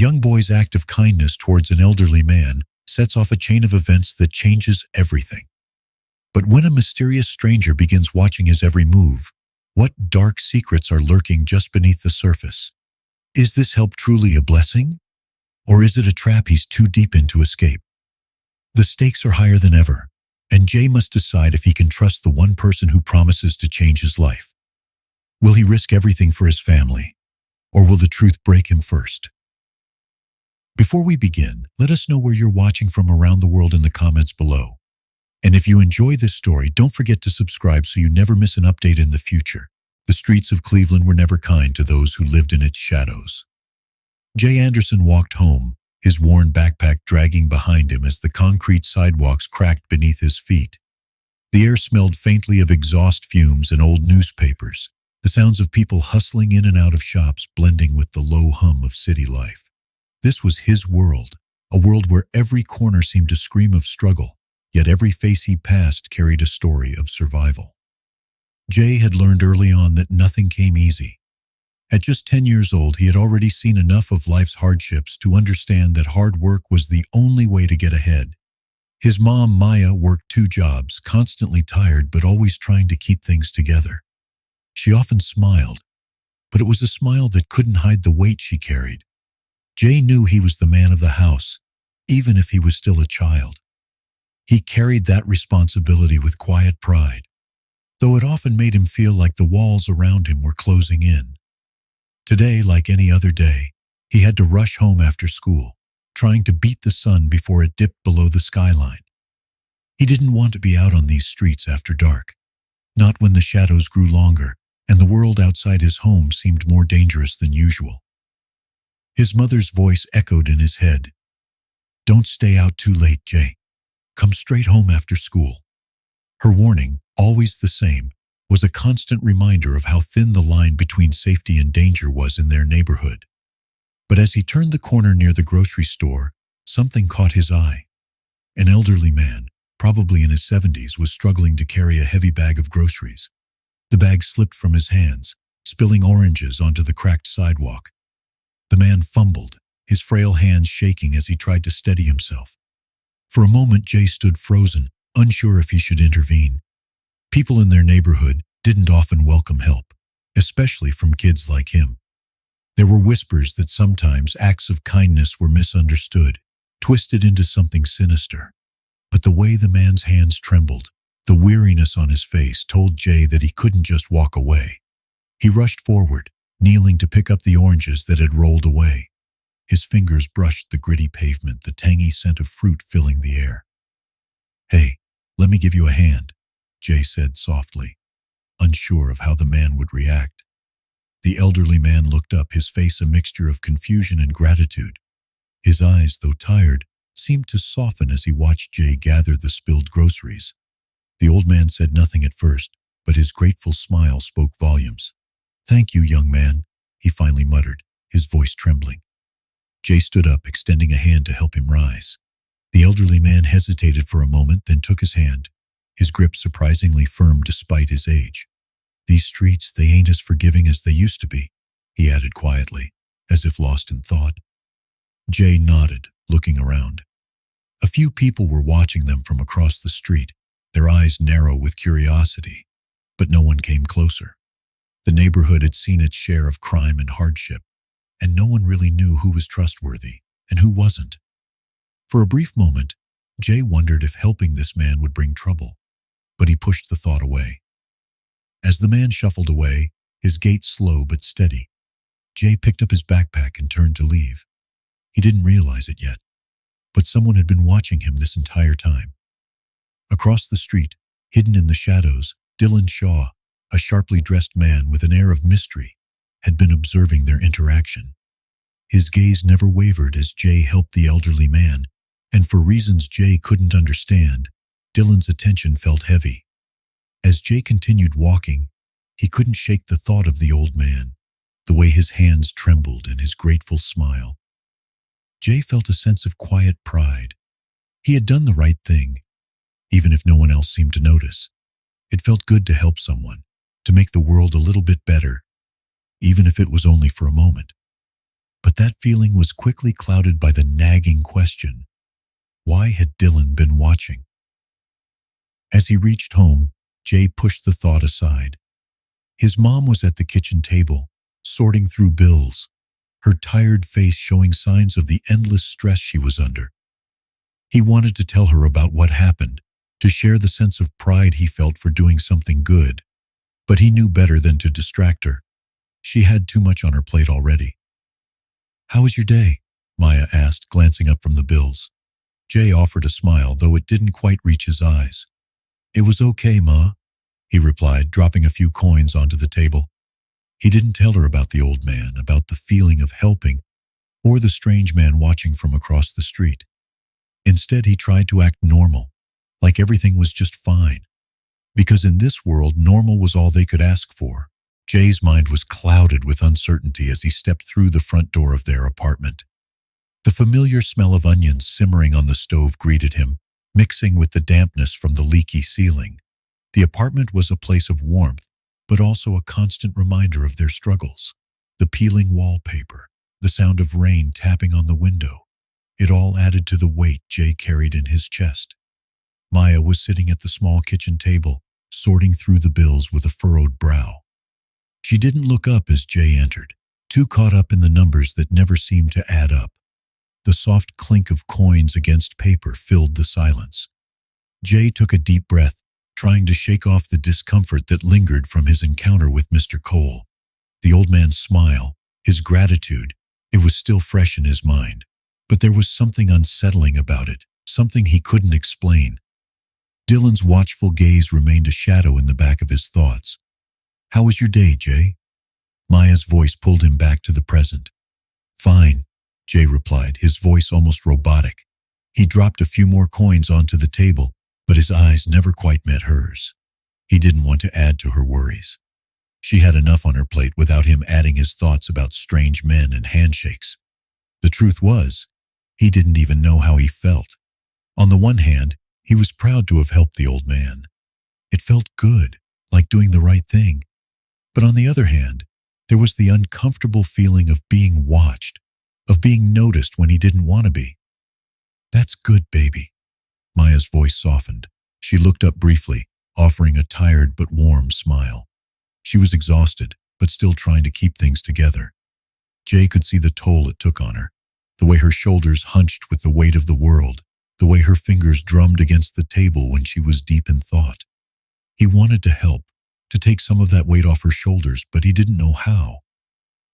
young boy's act of kindness towards an elderly man sets off a chain of events that changes everything. But when a mysterious stranger begins watching his every move, what dark secrets are lurking just beneath the surface? Is this help truly a blessing? Or is it a trap he's too deep in to escape? The stakes are higher than ever, and Jay must decide if he can trust the one person who promises to change his life. Will he risk everything for his family, or will the truth break him first? Before we begin, let us know where you're watching from around the world in the comments below. And if you enjoy this story, don't forget to subscribe so you never miss an update in the future. The streets of Cleveland were never kind to those who lived in its shadows. Jay Anderson walked home, his worn backpack dragging behind him as the concrete sidewalks cracked beneath his feet. The air smelled faintly of exhaust fumes and old newspapers, the sounds of people hustling in and out of shops blending with the low hum of city life. This was his world, a world where every corner seemed to scream of struggle, yet every face he passed carried a story of survival. Jay had learned early on that nothing came easy. At just 10 years old, he had already seen enough of life's hardships to understand that hard work was the only way to get ahead. His mom, Maya, worked 2 jobs, constantly tired but always trying to keep things together. She often smiled, but it was a smile that couldn't hide the weight she carried. Jay knew he was the man of the house, even if he was still a child. He carried that responsibility with quiet pride, though it often made him feel like the walls around him were closing in. Today, like any other day, he had to rush home after school, trying to beat the sun before it dipped below the skyline. He didn't want to be out on these streets after dark, not when the shadows grew longer and the world outside his home seemed more dangerous than usual. His mother's voice echoed in his head. "Don't stay out too late, Jay. Come straight home after school." Her warning, always the same, was a constant reminder of how thin the line between safety and danger was in their neighborhood. But as he turned the corner near the grocery store, something caught his eye. An elderly man, probably in his 70s, was struggling to carry a heavy bag of groceries. The bag slipped from his hands, spilling oranges onto the cracked sidewalk. The man fumbled, his frail hands shaking as he tried to steady himself. For a moment, Jay stood frozen, unsure if he should intervene. People in their neighborhood didn't often welcome help, especially from kids like him. There were whispers that sometimes acts of kindness were misunderstood, twisted into something sinister. But the way the man's hands trembled, the weariness on his face, told Jay that he couldn't just walk away. He rushed forward, kneeling to pick up the oranges that had rolled away. His fingers brushed the gritty pavement, the tangy scent of fruit filling the air. "Hey, let me give you a hand," Jay said softly, unsure of how the man would react. The elderly man looked up, his face a mixture of confusion and gratitude. His eyes, though tired, seemed to soften as he watched Jay gather the spilled groceries. The old man said nothing at first, but his grateful smile spoke volumes. "Thank you, young man," he finally muttered, his voice trembling. Jay stood up, extending a hand to help him rise. The elderly man hesitated for a moment, then took his hand, his grip surprisingly firm despite his age. "These streets, they ain't as forgiving as they used to be," he added quietly, as if lost in thought. Jay nodded, looking around. A few people were watching them from across the street, their eyes narrow with curiosity, but no one came closer. The neighborhood had seen its share of crime and hardship, and no one really knew who was trustworthy and who wasn't. For a brief moment, Jay wondered if helping this man would bring trouble, but he pushed the thought away. As the man shuffled away, his gait slow but steady, Jay picked up his backpack and turned to leave. He didn't realize it yet, but someone had been watching him this entire time. Across the street, hidden in the shadows, Dylan Shaw, a sharply dressed man with an air of mystery, had been observing their interaction. His gaze never wavered as Jay helped the elderly man, and for reasons Jay couldn't understand, Dylan's attention felt heavy. As Jay continued walking, he couldn't shake the thought of the old man, the way his hands trembled and his grateful smile. Jay felt a sense of quiet pride. He had done the right thing, even if no one else seemed to notice. It felt good to help someone, to make the world a little bit better, even if it was only for a moment. But that feeling was quickly clouded by the nagging question, why had Dylan been watching? As he reached home, Jay pushed the thought aside. His mom was at the kitchen table, sorting through bills, her tired face showing signs of the endless stress she was under. He wanted to tell her about what happened, to share the sense of pride he felt for doing something good, but he knew better than to distract her. She had too much on her plate already. "How was your day?" Maya asked, glancing up from the bills. Jay offered a smile, though it didn't quite reach his eyes. "It was okay, Ma," he replied, dropping a few coins onto the table. He didn't tell her about the old man, about the feeling of helping, or the strange man watching from across the street. Instead, he tried to act normal, like everything was just fine. Because in this world, normal was all they could ask for. Jay's mind was clouded with uncertainty as he stepped through the front door of their apartment. The familiar smell of onions simmering on the stove greeted him, mixing with the dampness from the leaky ceiling. The apartment was a place of warmth, but also a constant reminder of their struggles. The peeling wallpaper, the sound of rain tapping on the window, it all added to the weight Jay carried in his chest. Maya was sitting at the small kitchen table, sorting through the bills with a furrowed brow. She didn't look up as Jay entered, too caught up in the numbers that never seemed to add up. The soft clink of coins against paper filled the silence. Jay took a deep breath, trying to shake off the discomfort that lingered from his encounter with Mr. Cole. The old man's smile, his gratitude, it was still fresh in his mind. But there was something unsettling about it, something he couldn't explain. Dylan's watchful gaze remained a shadow in the back of his thoughts. "How was your day, Jay?" Maya's voice pulled him back to the present. "Fine," Jay replied, his voice almost robotic. He dropped a few more coins onto the table, but his eyes never quite met hers. He didn't want to add to her worries. She had enough on her plate without him adding his thoughts about strange men and handshakes. The truth was, he didn't even know how he felt. On the one hand, he was proud to have helped the old man. It felt good, like doing the right thing. But on the other hand, there was the uncomfortable feeling of being watched, of being noticed when he didn't want to be. "That's good, baby." Maya's voice softened. She looked up briefly, offering a tired but warm smile. She was exhausted, but still trying to keep things together. Jay could see the toll it took on her, the way her shoulders hunched with the weight of the world, the way her fingers drummed against the table when she was deep in thought. He wanted to help, to take some of that weight off her shoulders, but he didn't know how.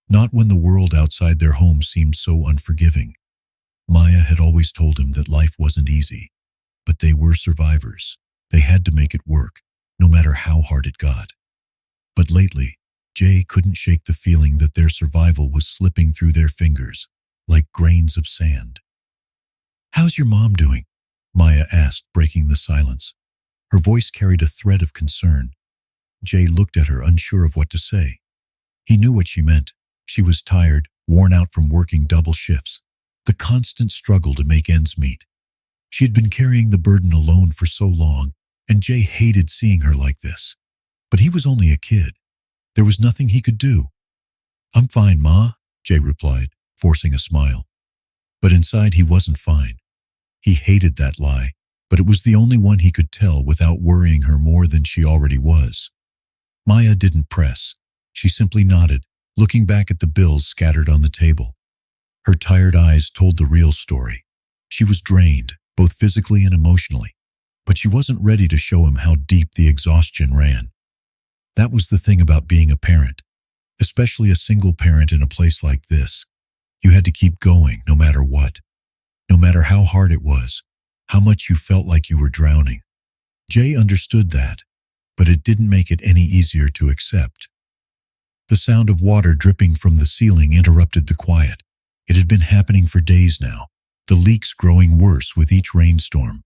Not when the world outside their home seemed so unforgiving. Maya had always told him that life wasn't easy, but they were survivors. They had to make it work, no matter how hard it got. But lately, Jay couldn't shake the feeling that their survival was slipping through their fingers, like grains of sand. "How's your mom doing?" Maya asked, breaking the silence. Her voice carried a thread of concern. Jay looked at her, unsure of what to say. He knew what she meant. She was tired, worn out from working double shifts, the constant struggle to make ends meet. She had been carrying the burden alone for so long, and Jay hated seeing her like this. But he was only a kid. There was nothing he could do. "I'm fine, Ma," Jay replied, forcing a smile. But inside he wasn't fine. He hated that lie, but it was the only one he could tell without worrying her more than she already was. Maya didn't press. She simply nodded, looking back at the bills scattered on the table. Her tired eyes told the real story. She was drained, both physically and emotionally, but she wasn't ready to show him how deep the exhaustion ran. That was the thing about being a parent, especially a single parent in a place like this. You had to keep going no matter what, no matter how hard it was, how much you felt like you were drowning. Jay understood that, but it didn't make it any easier to accept. The sound of water dripping from the ceiling interrupted the quiet. It had been happening for days now, the leaks growing worse with each rainstorm.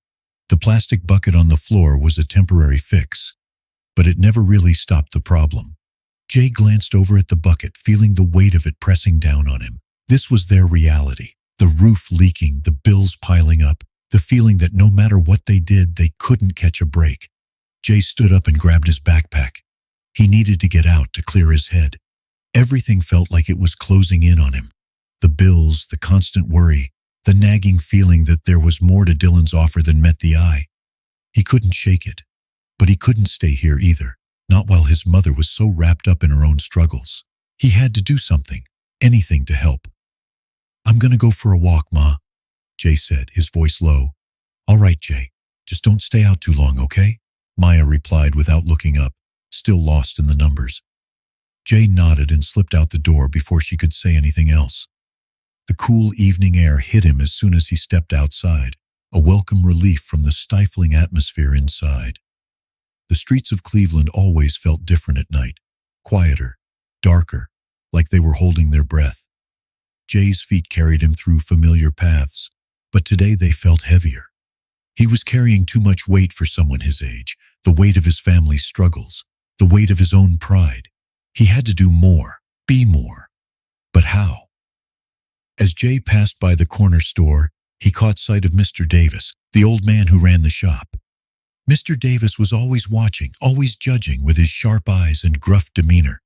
The plastic bucket on the floor was a temporary fix, but it never really stopped the problem. Jay glanced over at the bucket, feeling the weight of it pressing down on him. This was their reality. The roof leaking, the bills piling up, the feeling that no matter what they did, they couldn't catch a break. Jay stood up and grabbed his backpack. He needed to get out to clear his head. Everything felt like it was closing in on him. The bills, the constant worry, the nagging feeling that there was more to Dylan's offer than met the eye. He couldn't shake it, but he couldn't stay here either, not while his mother was so wrapped up in her own struggles. He had to do something, anything to help. "I'm going to go for a walk, Ma," Jay said, his voice low. "All right, Jay. Just don't stay out too long, okay?" Maya replied without looking up, still lost in the numbers. Jay nodded and slipped out the door before she could say anything else. The cool evening air hit him as soon as he stepped outside, a welcome relief from the stifling atmosphere inside. The streets of Cleveland always felt different at night, quieter, darker, like they were holding their breath. Jay's feet carried him through familiar paths, but today they felt heavier. He was carrying too much weight for someone his age, the weight of his family's struggles, the weight of his own pride. He had to do more, be more. But how? As Jay passed by the corner store, he caught sight of Mr. Davis, the old man who ran the shop. Mr. Davis was always watching, always judging with his sharp eyes and gruff demeanor.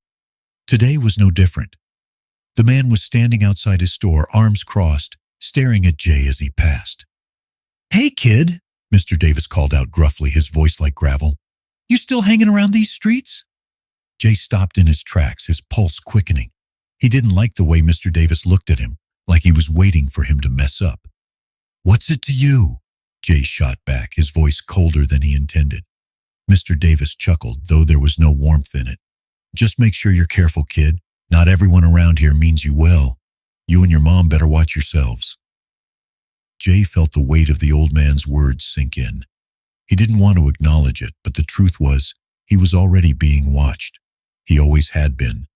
Today was no different. The man was standing outside his store, arms crossed, staring at Jay as he passed. "Hey, kid," Mr. Davis called out gruffly, his voice like gravel. "You still hanging around these streets?" Jay stopped in his tracks, his pulse quickening. He didn't like the way Mr. Davis looked at him, like he was waiting for him to mess up. "What's it to you?" Jay shot back, his voice colder than he intended. Mr. Davis chuckled, though there was no warmth in it. "Just make sure you're careful, kid. Not everyone around here means you well. You and your mom better watch yourselves." Jay felt the weight of the old man's words sink in. He didn't want to acknowledge it, but the truth was, he was already being watched. He always had been.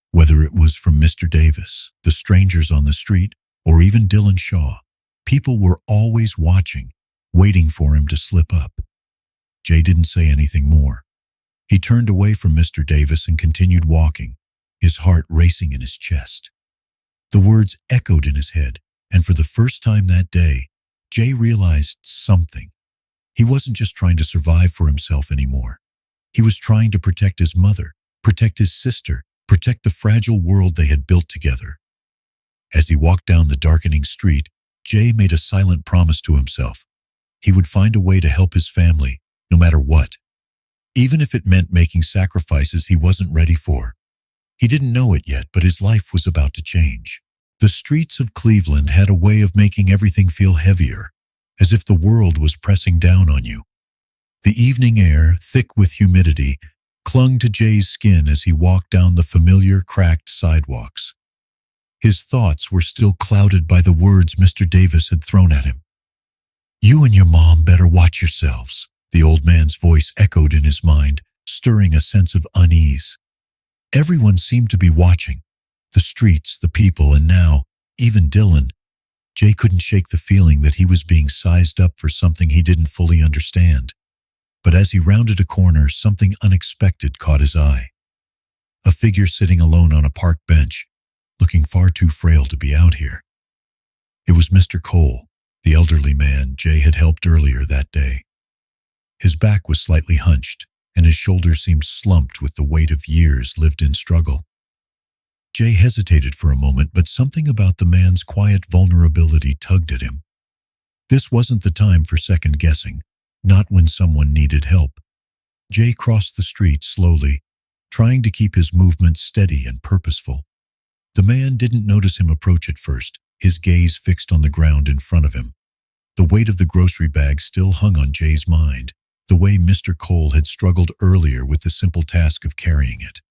Whether it was from Mr. Davis, the strangers on the street, or even Dylan Shaw, people were always watching, waiting for him to slip up. Jay didn't say anything more. He turned away from Mr. Davis and continued walking, his heart racing in his chest. The words echoed in his head, and for the first time that day, Jay realized something. He wasn't just trying to survive for himself anymore. He was trying to protect his mother, protect his sister, protect the fragile world they had built together. As he walked down the darkening street, Jay made a silent promise to himself. He would find a way to help his family, no matter what. Even if it meant making sacrifices he wasn't ready for. He didn't know it yet, but his life was about to change. The streets of Cleveland had a way of making everything feel heavier, as if the world was pressing down on you. The evening air, thick with humidity, clung to Jay's skin as he walked down the familiar, cracked sidewalks. His thoughts were still clouded by the words Mr. Davis had thrown at him. "You and your mom better watch yourselves," the old man's voice echoed in his mind, stirring a sense of unease. Everyone seemed to be watching. The streets, the people, and now, even Dylan. Jay couldn't shake the feeling that he was being sized up for something he didn't fully understand. But as he rounded a corner, something unexpected caught his eye. A figure sitting alone on a park bench, looking far too frail to be out here. It was Mr. Cole, the elderly man Jay had helped earlier that day. His back was slightly hunched, and his shoulders seemed slumped with the weight of years lived in struggle. Jay hesitated for a moment, but something about the man's quiet vulnerability tugged at him. This wasn't the time for second guessing, not when someone needed help. Jay crossed the street slowly, trying to keep his movements steady and purposeful. The man didn't notice him approach at first, his gaze fixed on the ground in front of him. The weight of the grocery bag still hung on Jay's mind, the way Mr. Cole had struggled earlier with the simple task of carrying it.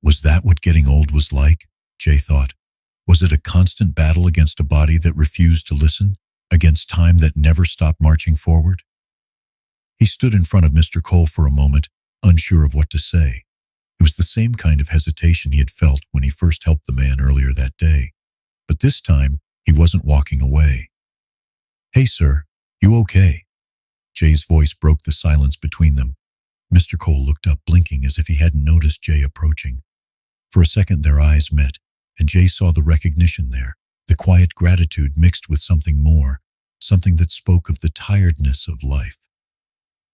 Was that what getting old was like? Jay thought. Was it a constant battle against a body that refused to listen, against time that never stopped marching forward? He stood in front of Mr. Cole for a moment, unsure of what to say. It was the same kind of hesitation he had felt when he first helped the man earlier that day. But this time, he wasn't walking away. "Hey, sir, you okay?" Jay's voice broke the silence between them. Mr. Cole looked up, blinking as if he hadn't noticed Jay approaching. For a second, their eyes met, and Jay saw the recognition there, the quiet gratitude mixed with something more, something that spoke of the tiredness of life.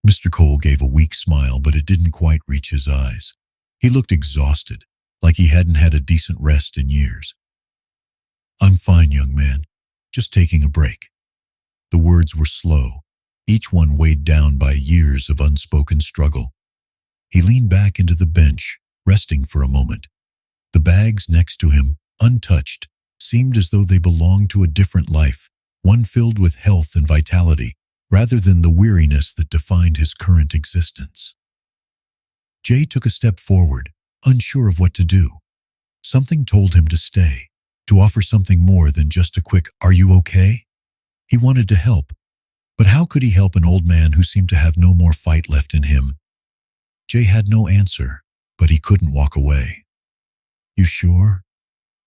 Mr. Cole gave a weak smile, but it didn't quite reach his eyes. He looked exhausted, like he hadn't had a decent rest in years. I'm fine, young man. Just taking a break. The words were slow, each one weighed down by years of unspoken struggle. He leaned back into the bench, resting for a moment. The bags next to him, untouched, seemed as though they belonged to a different life, one filled with health and vitality, rather than the weariness that defined his current existence. Jay took a step forward, unsure of what to do. Something told him to stay, to offer something more than just a quick, "Are you okay?" He wanted to help, but how could he help an old man who seemed to have no more fight left in him? Jay had no answer, but he couldn't walk away. "You sure?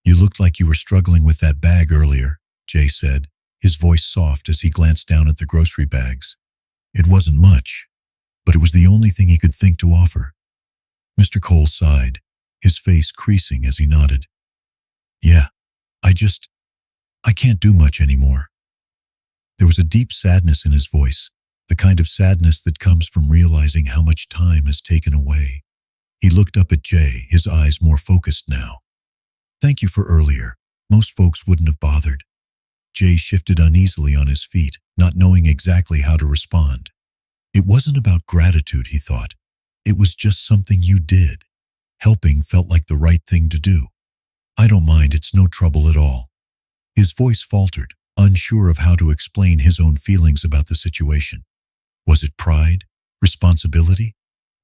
You looked like you were struggling with that bag earlier," Jay said, his voice soft as he glanced down at the grocery bags. It wasn't much, but it was the only thing he could think to offer. Mr. Cole sighed, his face creasing as he nodded. "Yeah, I can't do much anymore." There was a deep sadness in his voice, the kind of sadness that comes from realizing how much time has taken away. He looked up at Jay, his eyes more focused now. "Thank you for earlier. Most folks wouldn't have bothered." Jay shifted uneasily on his feet, not knowing exactly how to respond. It wasn't about gratitude, he thought. It was just something you did. Helping felt like the right thing to do. "I don't mind, it's no trouble at all." His voice faltered, unsure of how to explain his own feelings about the situation. Was it pride, responsibility,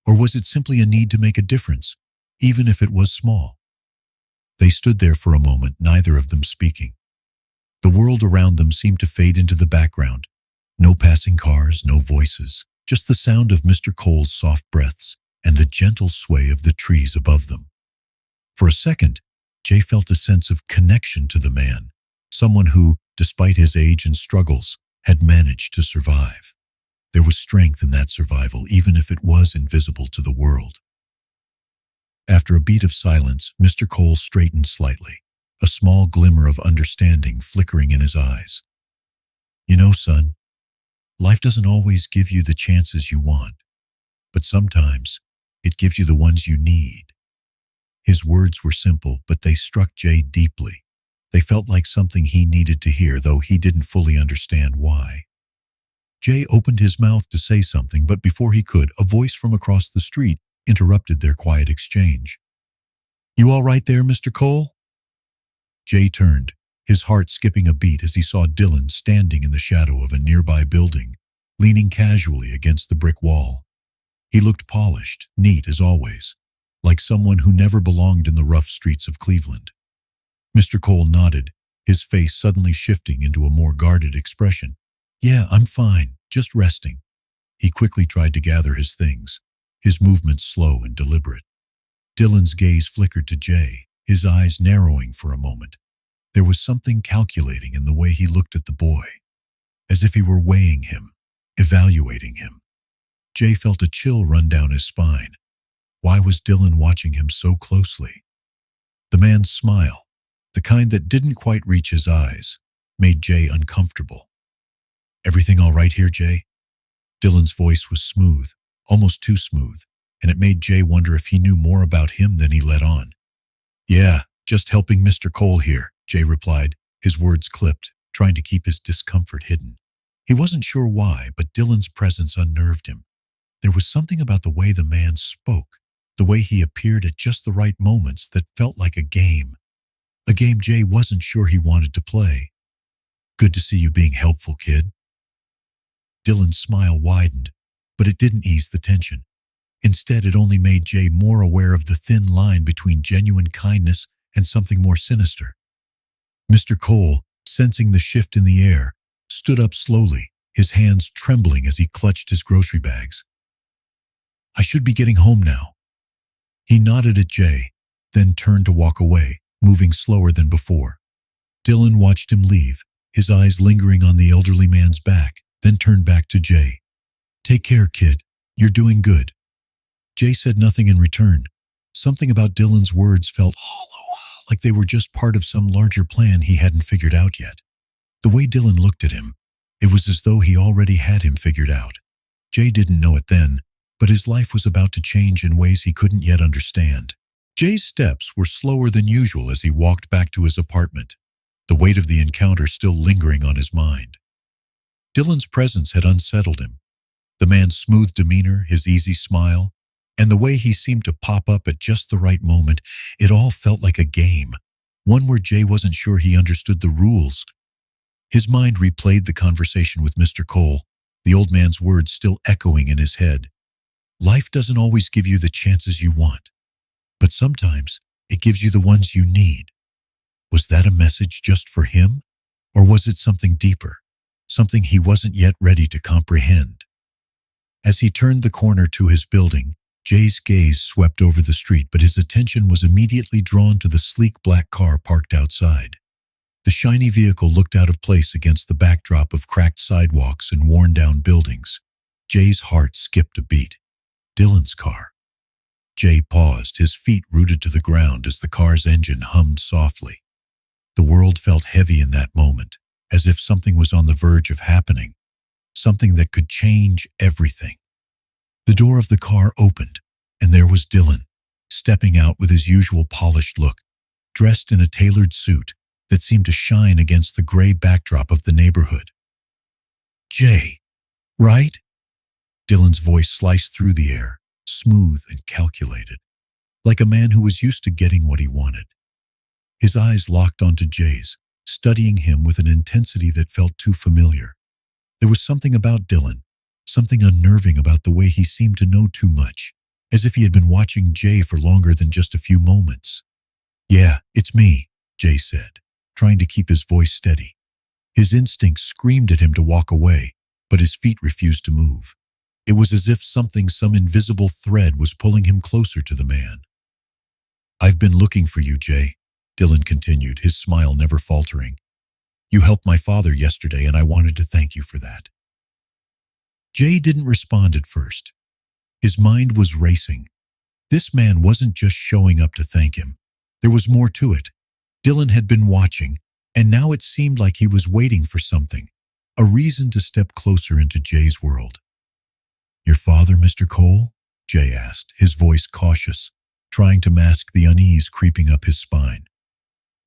or was it simply a need to make a difference, even if it was small? They stood there for a moment, neither of them speaking. The world around them seemed to fade into the background. No passing cars, no voices, just the sound of Mr. Cole's soft breaths and the gentle sway of the trees above them. For a second, Jay felt a sense of connection to the man, someone who, despite his age and struggles, had managed to survive. There was strength in that survival, even if it was invisible to the world. After a beat of silence, Mr. Cole straightened slightly, a small glimmer of understanding flickering in his eyes. "You know, son, life doesn't always give you the chances you want, but sometimes it gives you the ones you need." His words were simple, but they struck Jay deeply. They felt like something he needed to hear, though he didn't fully understand why. Jay opened his mouth to say something, but before he could, a voice from across the street interrupted their quiet exchange. "You all right there, Mr. Cole?" Jay turned, his heart skipping a beat as he saw Dylan standing in the shadow of a nearby building, leaning casually against the brick wall. He looked polished, neat as always, like someone who never belonged in the rough streets of Cleveland. Mr. Cole nodded, his face suddenly shifting into a more guarded expression. "Yeah, I'm fine, just resting." He quickly tried to gather his things, his movements slow and deliberate. Dylan's gaze flickered to Jay, his eyes narrowing for a moment. There was something calculating in the way he looked at the boy, as if he were weighing him, evaluating him. Jay felt a chill run down his spine. Why was Dylan watching him so closely? The man's smile, the kind that didn't quite reach his eyes, made Jay uncomfortable. "Everything all right here, Jay?" Dylan's voice was smooth, almost too smooth, and it made Jay wonder if he knew more about him than he let on. "Yeah, just helping Mr. Cole here," Jay replied, his words clipped, trying to keep his discomfort hidden. He wasn't sure why, but Dylan's presence unnerved him. There was something about the way the man spoke, the way he appeared at just the right moments, that felt like a game Jay wasn't sure he wanted to play. "Good to see you being helpful, kid." Dylan's smile widened, but it didn't ease the tension. Instead, it only made Jay more aware of the thin line between genuine kindness and something more sinister. Mr. Cole, sensing the shift in the air, stood up slowly, his hands trembling as he clutched his grocery bags. "I should be getting home now." He nodded at Jay, then turned to walk away, moving slower than before. Dylan watched him leave, his eyes lingering on the elderly man's back, then turned back to Jay. "Take care, kid. You're doing good." Jay said nothing in return. Something about Dylan's words felt hollow, like they were just part of some larger plan he hadn't figured out yet. The way Dylan looked at him, it was as though he already had him figured out. Jay didn't know it then, but his life was about to change in ways he couldn't yet understand. Jay's steps were slower than usual as he walked back to his apartment. the weight of the encounter still lingering on his mind. Dylan's presence had unsettled him. The man's smooth demeanor, his easy smile, and the way he seemed to pop up at just the right moment, it all felt like a game, one where Jay wasn't sure he understood the rules. His mind replayed the conversation with Mr. Cole, the old man's words still echoing in his head. Life doesn't always give you the chances you want, but sometimes it gives you the ones you need. Was that a message just for him? Or was it something deeper, something he wasn't yet ready to comprehend? As he turned the corner to his building, Jay's gaze swept over the street, but his attention was immediately drawn to the sleek black car parked outside. The shiny vehicle looked out of place against the backdrop of cracked sidewalks and worn-down buildings. Jay's heart skipped a beat. Dylan's car. Jay paused, his feet rooted to the ground as the car's engine hummed softly. The world felt heavy in that moment, as if something was on the verge of happening, something that could change everything. The door of the car opened, and there was Dylan, stepping out with his usual polished look, dressed in a tailored suit that seemed to shine against the gray backdrop of the neighborhood. "Jay, right?" Dylan's voice sliced through the air, smooth and calculated, like a man who was used to getting what he wanted. His eyes locked onto Jay's, studying him with an intensity that felt too familiar. There was something about Dylan, something unnerving about the way he seemed to know too much, as if he had been watching Jay for longer than just a few moments. "Yeah, it's me," Jay said, trying to keep his voice steady. His instincts screamed at him to walk away, but his feet refused to move. It was as if some invisible thread was pulling him closer to the man. "I've been looking for you, Jay," Dylan continued, his smile never faltering. "You helped my father yesterday, and I wanted to thank you for that." Jay didn't respond at first. His mind was racing. This man wasn't just showing up to thank him. There was more to it. Dylan had been watching, and now it seemed like he was waiting for something, a reason to step closer into Jay's world. "Your father, Mr. Cole?" Jay asked, his voice cautious, trying to mask the unease creeping up his spine.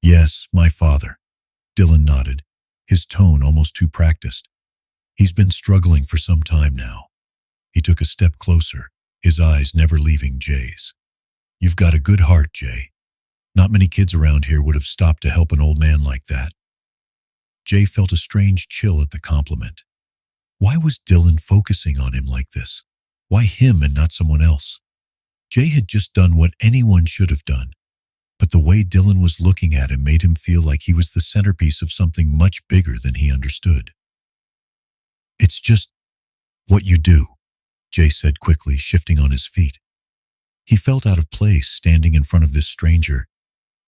"Yes, my father," Dylan nodded, his tone almost too practiced. "He's been struggling for some time now." He took a step closer, his eyes never leaving Jay's. "You've got a good heart, Jay. Not many kids around here would have stopped to help an old man like that." Jay felt a strange chill at the compliment. Why was Dylan focusing on him like this? Why him and not someone else? Jay had just done what anyone should have done, but the way Dylan was looking at him made him feel like he was the centerpiece of something much bigger than he understood. "It's just what you do," Jay said quickly, shifting on his feet. He felt out of place standing in front of this stranger,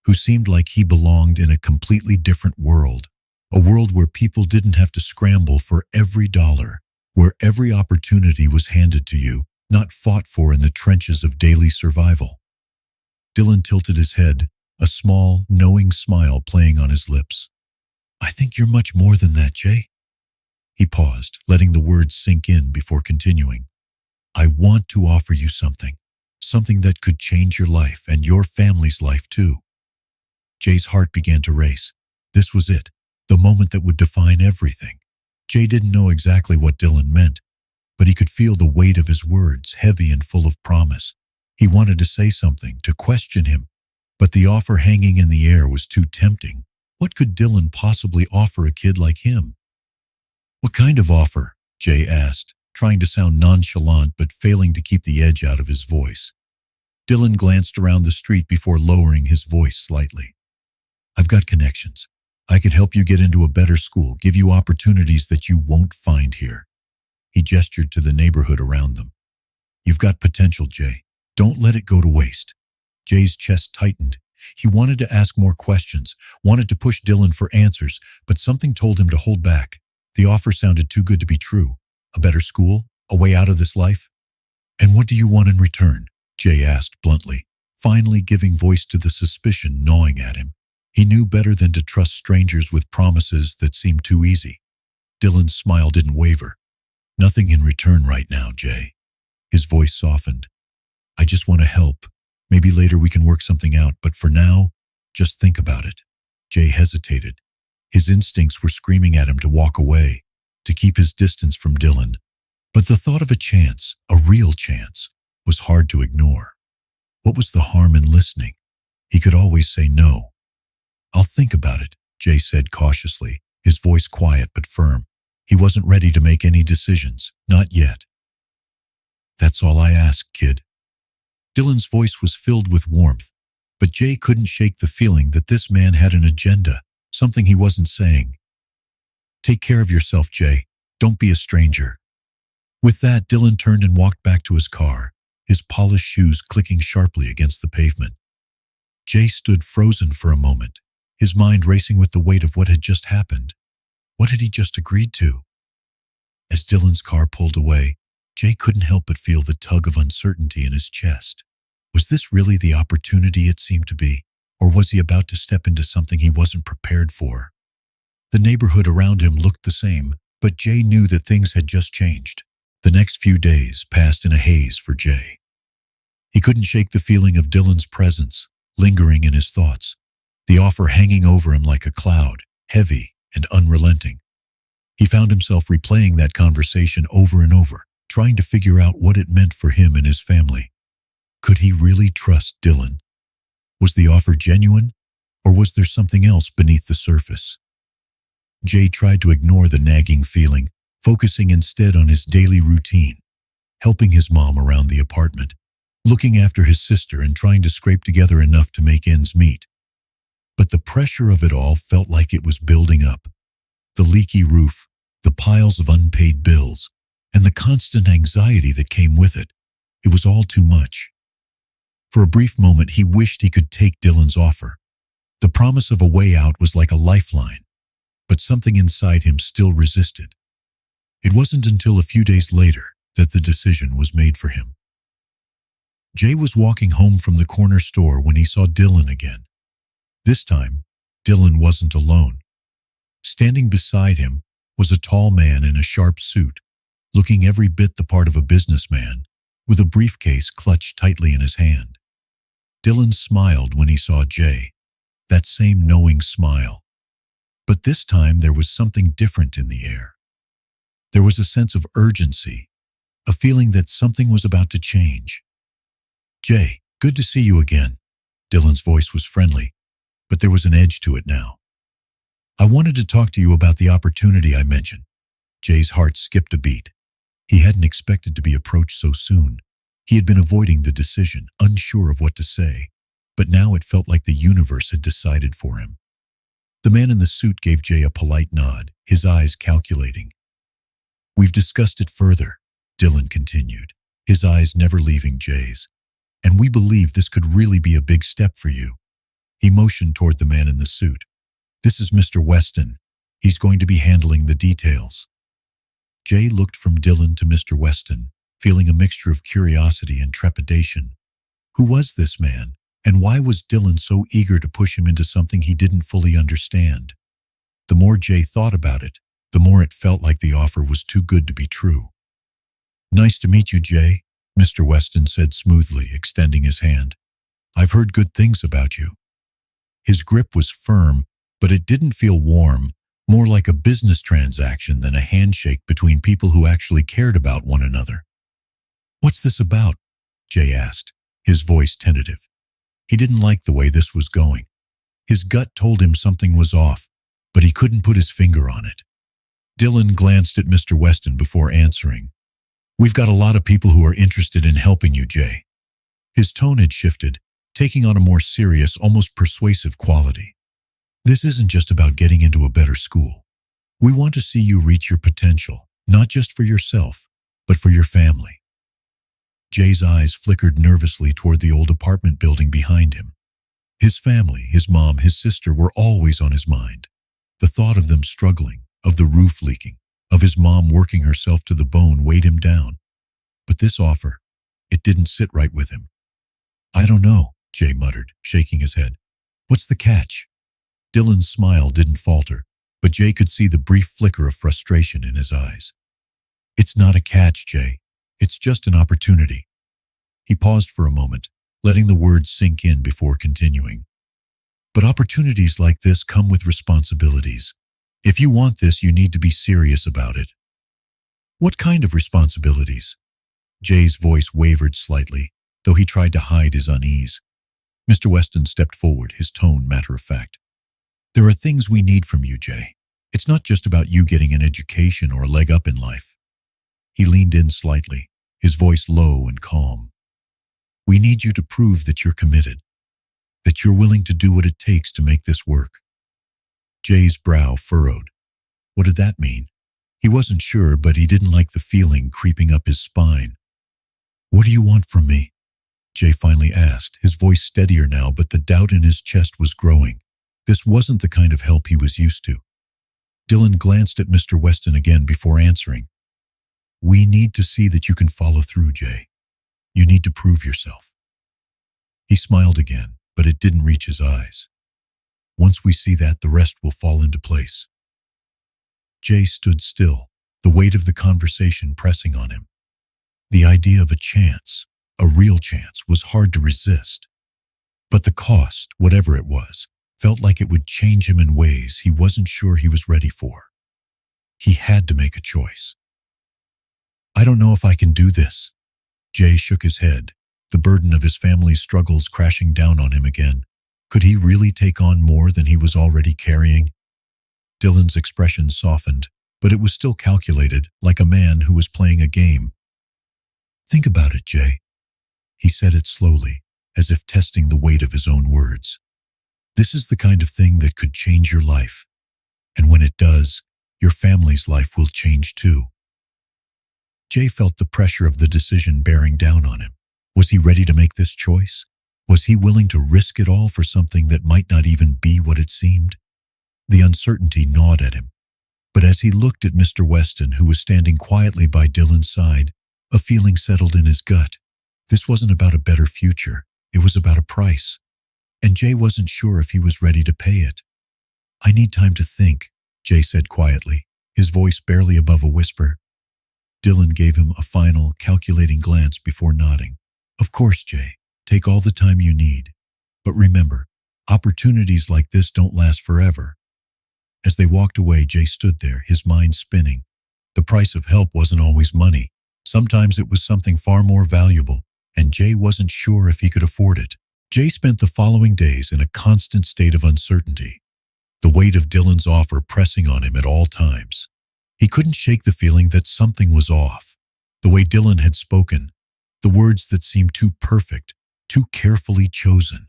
who seemed like he belonged in a completely different world, a world where people didn't have to scramble for every dollar, where every opportunity was handed to you, not fought for in the trenches of daily survival. Dylan tilted his head, a small, knowing smile playing on his lips. "I think you're much more than that, Jay." He paused, letting the words sink in before continuing. "I want to offer you something that could change your life and your family's life too." Jay's heart began to race. This was it, the moment that would define everything. Jay didn't know exactly what Dylan meant, but he could feel the weight of his words, heavy and full of promise. He wanted to say something, to question him, but the offer hanging in the air was too tempting. What could Dylan possibly offer a kid like him? "What kind of offer?" Jay asked, trying to sound nonchalant but failing to keep the edge out of his voice. Dylan glanced around the street before lowering his voice slightly. "I've got connections. I could help you get into a better school, give you opportunities that you won't find here." He gestured to the neighborhood around them. "You've got potential, Jay. Don't let it go to waste." Jay's chest tightened. He wanted to ask more questions, wanted to push Dylan for answers, but something told him to hold back. The offer sounded too good to be true. A better school? A way out of this life? "And what do you want in return?" Jay asked bluntly, finally giving voice to the suspicion gnawing at him. He knew better than to trust strangers with promises that seemed too easy. Dylan's smile didn't waver. "Nothing in return right now, Jay." His voice softened. "I just want to help. Maybe later we can work something out, but for now, just think about it." Jay hesitated. His instincts were screaming at him to walk away, to keep his distance from Dylan. But the thought of a chance, a real chance, was hard to ignore. What was the harm in listening? He could always say no. "I'll think about it," Jay said cautiously, his voice quiet but firm. He wasn't ready to make any decisions, not yet. "That's all I ask, kid." Dylan's voice was filled with warmth, but Jay couldn't shake the feeling that this man had an agenda, something he wasn't saying. "Take care of yourself, Jay. Don't be a stranger." With that, Dylan turned and walked back to his car, his polished shoes clicking sharply against the pavement. Jay stood frozen for a moment, his mind racing with the weight of what had just happened. What had he just agreed to? As Dylan's car pulled away, Jay couldn't help but feel the tug of uncertainty in his chest. Was this really the opportunity it seemed to be, or was he about to step into something he wasn't prepared for? The neighborhood around him looked the same, but Jay knew that things had just changed. The next few days passed in a haze for Jay. He couldn't shake the feeling of Dylan's presence, lingering in his thoughts, the offer hanging over him like a cloud, heavy and unrelenting. He found himself replaying that conversation over and over, trying to figure out what it meant for him and his family. Could he really trust Dylan? Was the offer genuine, or was there something else beneath the surface? Jay tried to ignore the nagging feeling, focusing instead on his daily routine, helping his mom around the apartment, looking after his sister and trying to scrape together enough to make ends meet. But the pressure of it all felt like it was building up. The leaky roof, the piles of unpaid bills, and the constant anxiety that came with it. It was all too much. For a brief moment, he wished he could take Dylan's offer. The promise of a way out was like a lifeline, but something inside him still resisted. It wasn't until a few days later that the decision was made for him. Jay was walking home from the corner store when he saw Dylan again. This time, Dylan wasn't alone. Standing beside him was a tall man in a sharp suit, looking every bit the part of a businessman, with a briefcase clutched tightly in his hand. Dylan smiled when he saw Jay, that same knowing smile. But this time there was something different in the air. There was a sense of urgency, a feeling that something was about to change. "Jay, good to see you again." Dylan's voice was friendly, but there was an edge to it now. "I wanted to talk to you about the opportunity I mentioned." Jay's heart skipped a beat. He hadn't expected to be approached so soon. He had been avoiding the decision, unsure of what to say, but now it felt like the universe had decided for him. The man in the suit gave Jay a polite nod, his eyes calculating. "We've discussed it further," Dylan continued, his eyes never leaving Jay's. "And we believe this could really be a big step for you." He motioned toward the man in the suit. "This is Mr. Weston. He's going to be handling the details." Jay looked from Dylan to Mr. Weston, feeling a mixture of curiosity and trepidation. Who was this man, and why was Dylan so eager to push him into something he didn't fully understand? The more Jay thought about it, the more it felt like the offer was too good to be true. "Nice to meet you, Jay," Mr. Weston said smoothly, extending his hand. "I've heard good things about you." His grip was firm, but it didn't feel warm, more like a business transaction than a handshake between people who actually cared about one another. "What's this about?" Jay asked, his voice tentative. He didn't like the way this was going. His gut told him something was off, but he couldn't put his finger on it. Dylan glanced at Mr. Weston before answering. "We've got a lot of people who are interested in helping you, Jay." His tone had shifted, taking on a more serious, almost persuasive quality. "This isn't just about getting into a better school. We want to see you reach your potential, not just for yourself, but for your family." Jay's eyes flickered nervously toward the old apartment building behind him. His family, his mom, his sister were always on his mind. The thought of them struggling, of the roof leaking, of his mom working herself to the bone weighed him down. But this offer, it didn't sit right with him. "I don't know," Jay muttered, shaking his head. "What's the catch?" Dylan's smile didn't falter, but Jay could see the brief flicker of frustration in his eyes. "It's not a catch, Jay. It's just an opportunity." He paused for a moment, letting the words sink in before continuing. "But opportunities like this come with responsibilities. If you want this, you need to be serious about it. What kind of responsibilities? Jay's voice wavered slightly, though he tried to hide his unease. Mr. Weston stepped forward, his tone matter-of-fact. There are things we need from you, Jay. It's not just about you getting an education or a leg up in life. He leaned in slightly, his voice low and calm. We need you to prove that you're committed, that you're willing to do what it takes to make this work. Jay's brow furrowed. What did that mean? He wasn't sure, but he didn't like the feeling creeping up his spine. What do you want from me? Jay finally asked, his voice steadier now, but the doubt in his chest was growing. This wasn't the kind of help he was used to. Dylan glanced at Mr. Weston again before answering. We need to see that you can follow through, Jay. You need to prove yourself. He smiled again, but it didn't reach his eyes. Once we see that, the rest will fall into place. Jay stood still, the weight of the conversation pressing on him. The idea of a chance, a real chance, was hard to resist. But the cost, whatever it was, felt like it would change him in ways he wasn't sure he was ready for. He had to make a choice. I don't know if I can do this. Jay shook his head, the burden of his family's struggles crashing down on him again. Could he really take on more than he was already carrying? Dylan's expression softened, but it was still calculated, like a man who was playing a game. Think about it, Jay. He said it slowly, as if testing the weight of his own words. This is the kind of thing that could change your life. And when it does, your family's life will change too. Jay felt the pressure of the decision bearing down on him. Was he ready to make this choice? Was he willing to risk it all for something that might not even be what it seemed? The uncertainty gnawed at him. But as he looked at Mr. Weston, who was standing quietly by Dylan's side, a feeling settled in his gut. This wasn't about a better future. It was about a price. And Jay wasn't sure if he was ready to pay it. I need time to think, Jay said quietly, his voice barely above a whisper. Dylan gave him a final, calculating glance before nodding. Of course, Jay. Take all the time you need. But remember, opportunities like this don't last forever. As they walked away, Jay stood there, his mind spinning. The price of help wasn't always money. Sometimes it was something far more valuable, and Jay wasn't sure if he could afford it. Jay spent the following days in a constant state of uncertainty, the weight of Dylan's offer pressing on him at all times. He couldn't shake the feeling that something was off. The way Dylan had spoken, the words that seemed too perfect, too carefully chosen.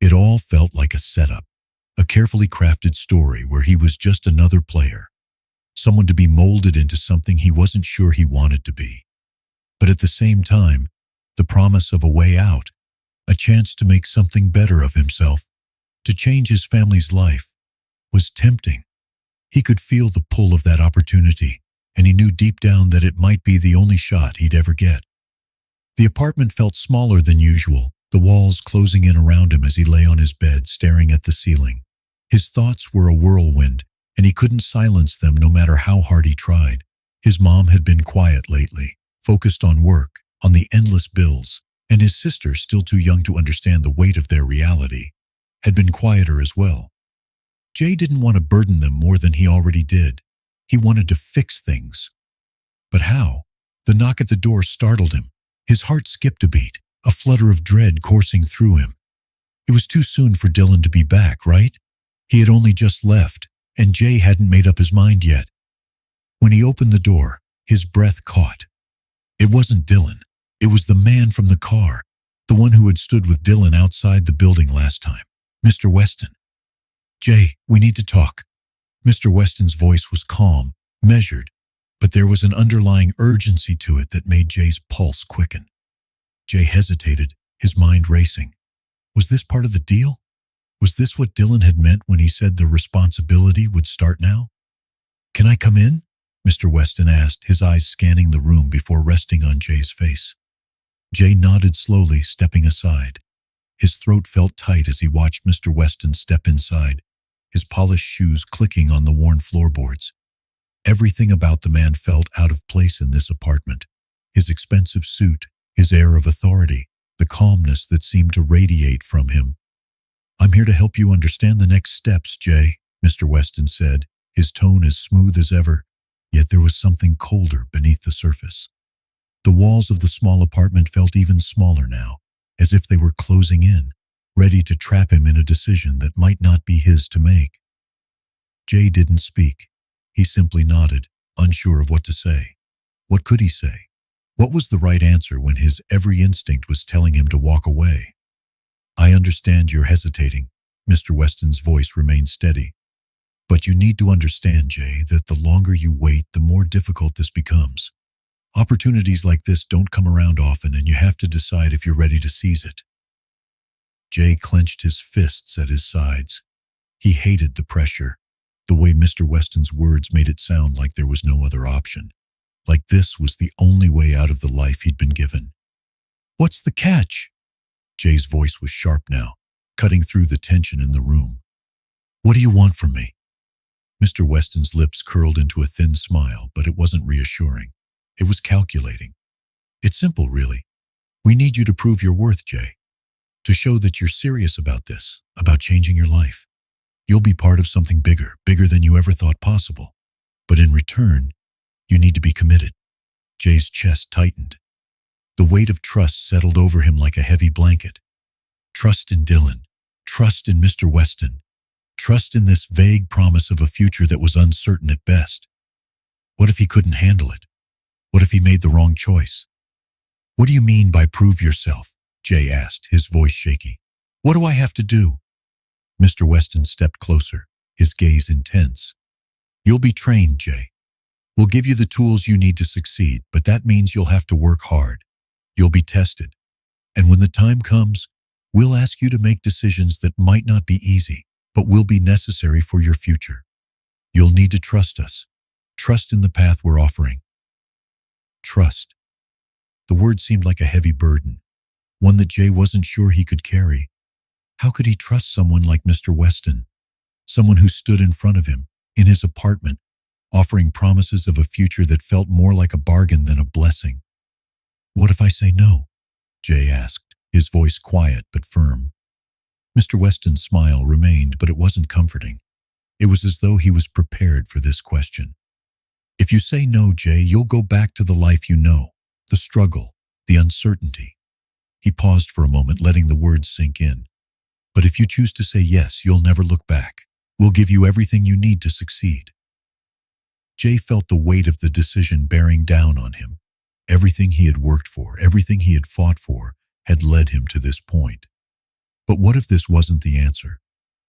It all felt like a setup, a carefully crafted story where he was just another player, someone to be molded into something he wasn't sure he wanted to be. But at the same time, the promise of a way out, a chance to make something better of himself, to change his family's life, was tempting. He could feel the pull of that opportunity, and he knew deep down that it might be the only shot he'd ever get. The apartment felt smaller than usual, the walls closing in around him as he lay on his bed staring at the ceiling. His thoughts were a whirlwind, and he couldn't silence them no matter how hard he tried. His mom had been quiet lately, focused on work, on the endless bills, and his sister, still too young to understand the weight of their reality, had been quieter as well. Jay didn't want to burden them more than he already did. He wanted to fix things. But how? The knock at the door startled him. His heart skipped a beat, a flutter of dread coursing through him. It was too soon for Dylan to be back, right? He had only just left, and Jay hadn't made up his mind yet. When he opened the door, his breath caught. It wasn't Dylan. It was the man from the car, the one who had stood with Dylan outside the building last time, Mr. Weston. Jay, we need to talk. Mr. Weston's voice was calm, measured, but there was an underlying urgency to it that made Jay's pulse quicken. Jay hesitated, his mind racing. Was this part of the deal? Was this what Dylan had meant when he said the responsibility would start now? Can I come in? Mr. Weston asked, his eyes scanning the room before resting on Jay's face. Jay nodded slowly, stepping aside. His throat felt tight as he watched Mr. Weston step inside, his polished shoes clicking on the worn floorboards. Everything about the man felt out of place in this apartment. His expensive suit, his air of authority, the calmness that seemed to radiate from him. I'm here to help you understand the next steps, Jay, Mr. Weston said, his tone as smooth as ever, yet there was something colder beneath the surface. The walls of the small apartment felt even smaller now, as if they were closing in, ready to trap him in a decision that might not be his to make. Jay didn't speak. He simply nodded, unsure of what to say. What could he say? What was the right answer when his every instinct was telling him to walk away? "I understand you're hesitating." Mr. Weston's voice remained steady. "But you need to understand, Jay, that the longer you wait, the more difficult this becomes. Opportunities like this don't come around often, and you have to decide if you're ready to seize it." Jay clenched his fists at his sides. He hated the pressure, the way Mr. Weston's words made it sound like there was no other option, like this was the only way out of the life he'd been given. "What's the catch?" Jay's voice was sharp now, cutting through the tension in the room. "What do you want from me?" Mr. Weston's lips curled into a thin smile, but it wasn't reassuring. It was calculating. "It's simple, really. We need you to prove your worth, Jay. To show that you're serious about this, about changing your life. You'll be part of something bigger, bigger than you ever thought possible. But in return, you need to be committed." Jay's chest tightened. The weight of trust settled over him like a heavy blanket. Trust in Dylan. Trust in Mr. Weston. Trust in this vague promise of a future that was uncertain at best. What if he couldn't handle it? What if he made the wrong choice? "What do you mean by prove yourself?" Jay asked, his voice shaky. "What do I have to do?" Mr. Weston stepped closer, his gaze intense. "You'll be trained, Jay. We'll give you the tools you need to succeed, but that means you'll have to work hard. You'll be tested. And when the time comes, we'll ask you to make decisions that might not be easy, but will be necessary for your future. You'll need to trust us. Trust in the path we're offering." Trust. The word seemed like a heavy burden, one that Jay wasn't sure he could carry. How could he trust someone like Mr. Weston? Someone who stood in front of him, in his apartment, offering promises of a future that felt more like a bargain than a blessing. "What if I say no?" Jay asked, his voice quiet but firm. Mr. Weston's smile remained, but it wasn't comforting. It was as though he was prepared for this question. "If you say no, Jay, you'll go back to the life you know, the struggle, the uncertainty." He paused for a moment, letting the words sink in. "But if you choose to say yes, you'll never look back. We'll give you everything you need to succeed." Jay felt the weight of the decision bearing down on him. Everything he had worked for, everything he had fought for, had led him to this point. But what if this wasn't the answer?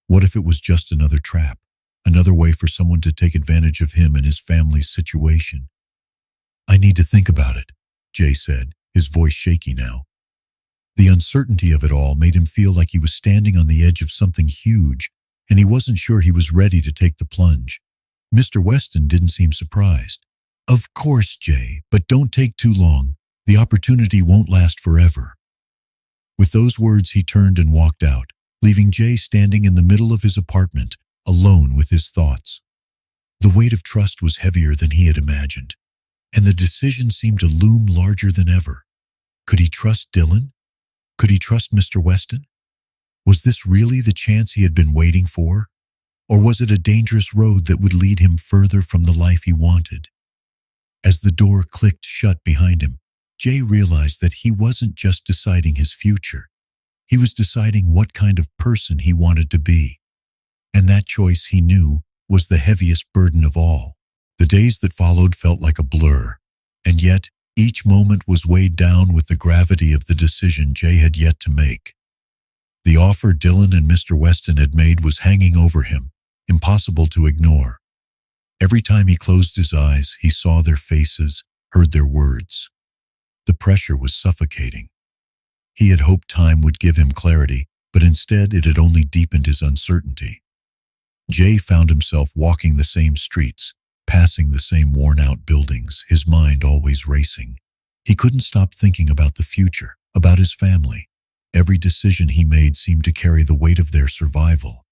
What if it was just another trap, another way for someone to take advantage of him and his family's situation? "I need to think about it," Jay said, his voice shaky now. The uncertainty of it all made him feel like he was standing on the edge of something huge, and he wasn't sure he was ready to take the plunge. Mr. Weston didn't seem surprised. "Of course, Jay, but don't take too long. The opportunity won't last forever." With those words, he turned and walked out, leaving Jay standing in the middle of his apartment, alone with his thoughts. The weight of trust was heavier than he had imagined, and the decision seemed to loom larger than ever. Could he trust Dylan? Could he trust Mr. Weston? Was this really the chance he had been waiting for? Or was it a dangerous road that would lead him further from the life he wanted? As the door clicked shut behind him, Jay realized that he wasn't just deciding his future. He was deciding what kind of person he wanted to be. And that choice, he knew, was the heaviest burden of all. The days that followed felt like a blur, and yet each moment was weighed down with the gravity of the decision Jay had yet to make. The offer Dylan and Mr. Weston had made was hanging over him, impossible to ignore. Every time he closed his eyes, he saw their faces, heard their words. The pressure was suffocating. He had hoped time would give him clarity, but instead it had only deepened his uncertainty. Jay found himself walking the same streets, passing the same worn-out buildings, his mind always racing. He couldn't stop thinking about the future, about his family. Every decision he made seemed to carry the weight of their survival.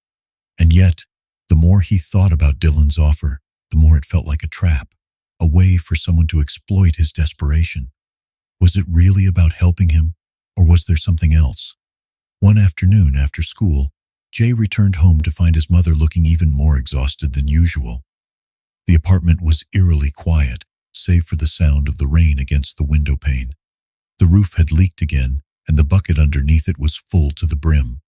And yet, the more he thought about Dylan's offer, the more it felt like a trap, a way for someone to exploit his desperation. Was it really about helping him, or was there something else? One afternoon after school, Jay returned home to find his mother looking even more exhausted than usual. The apartment was eerily quiet, save for the sound of the rain against the window pane. The roof had leaked again, and the bucket underneath it was full to the brim.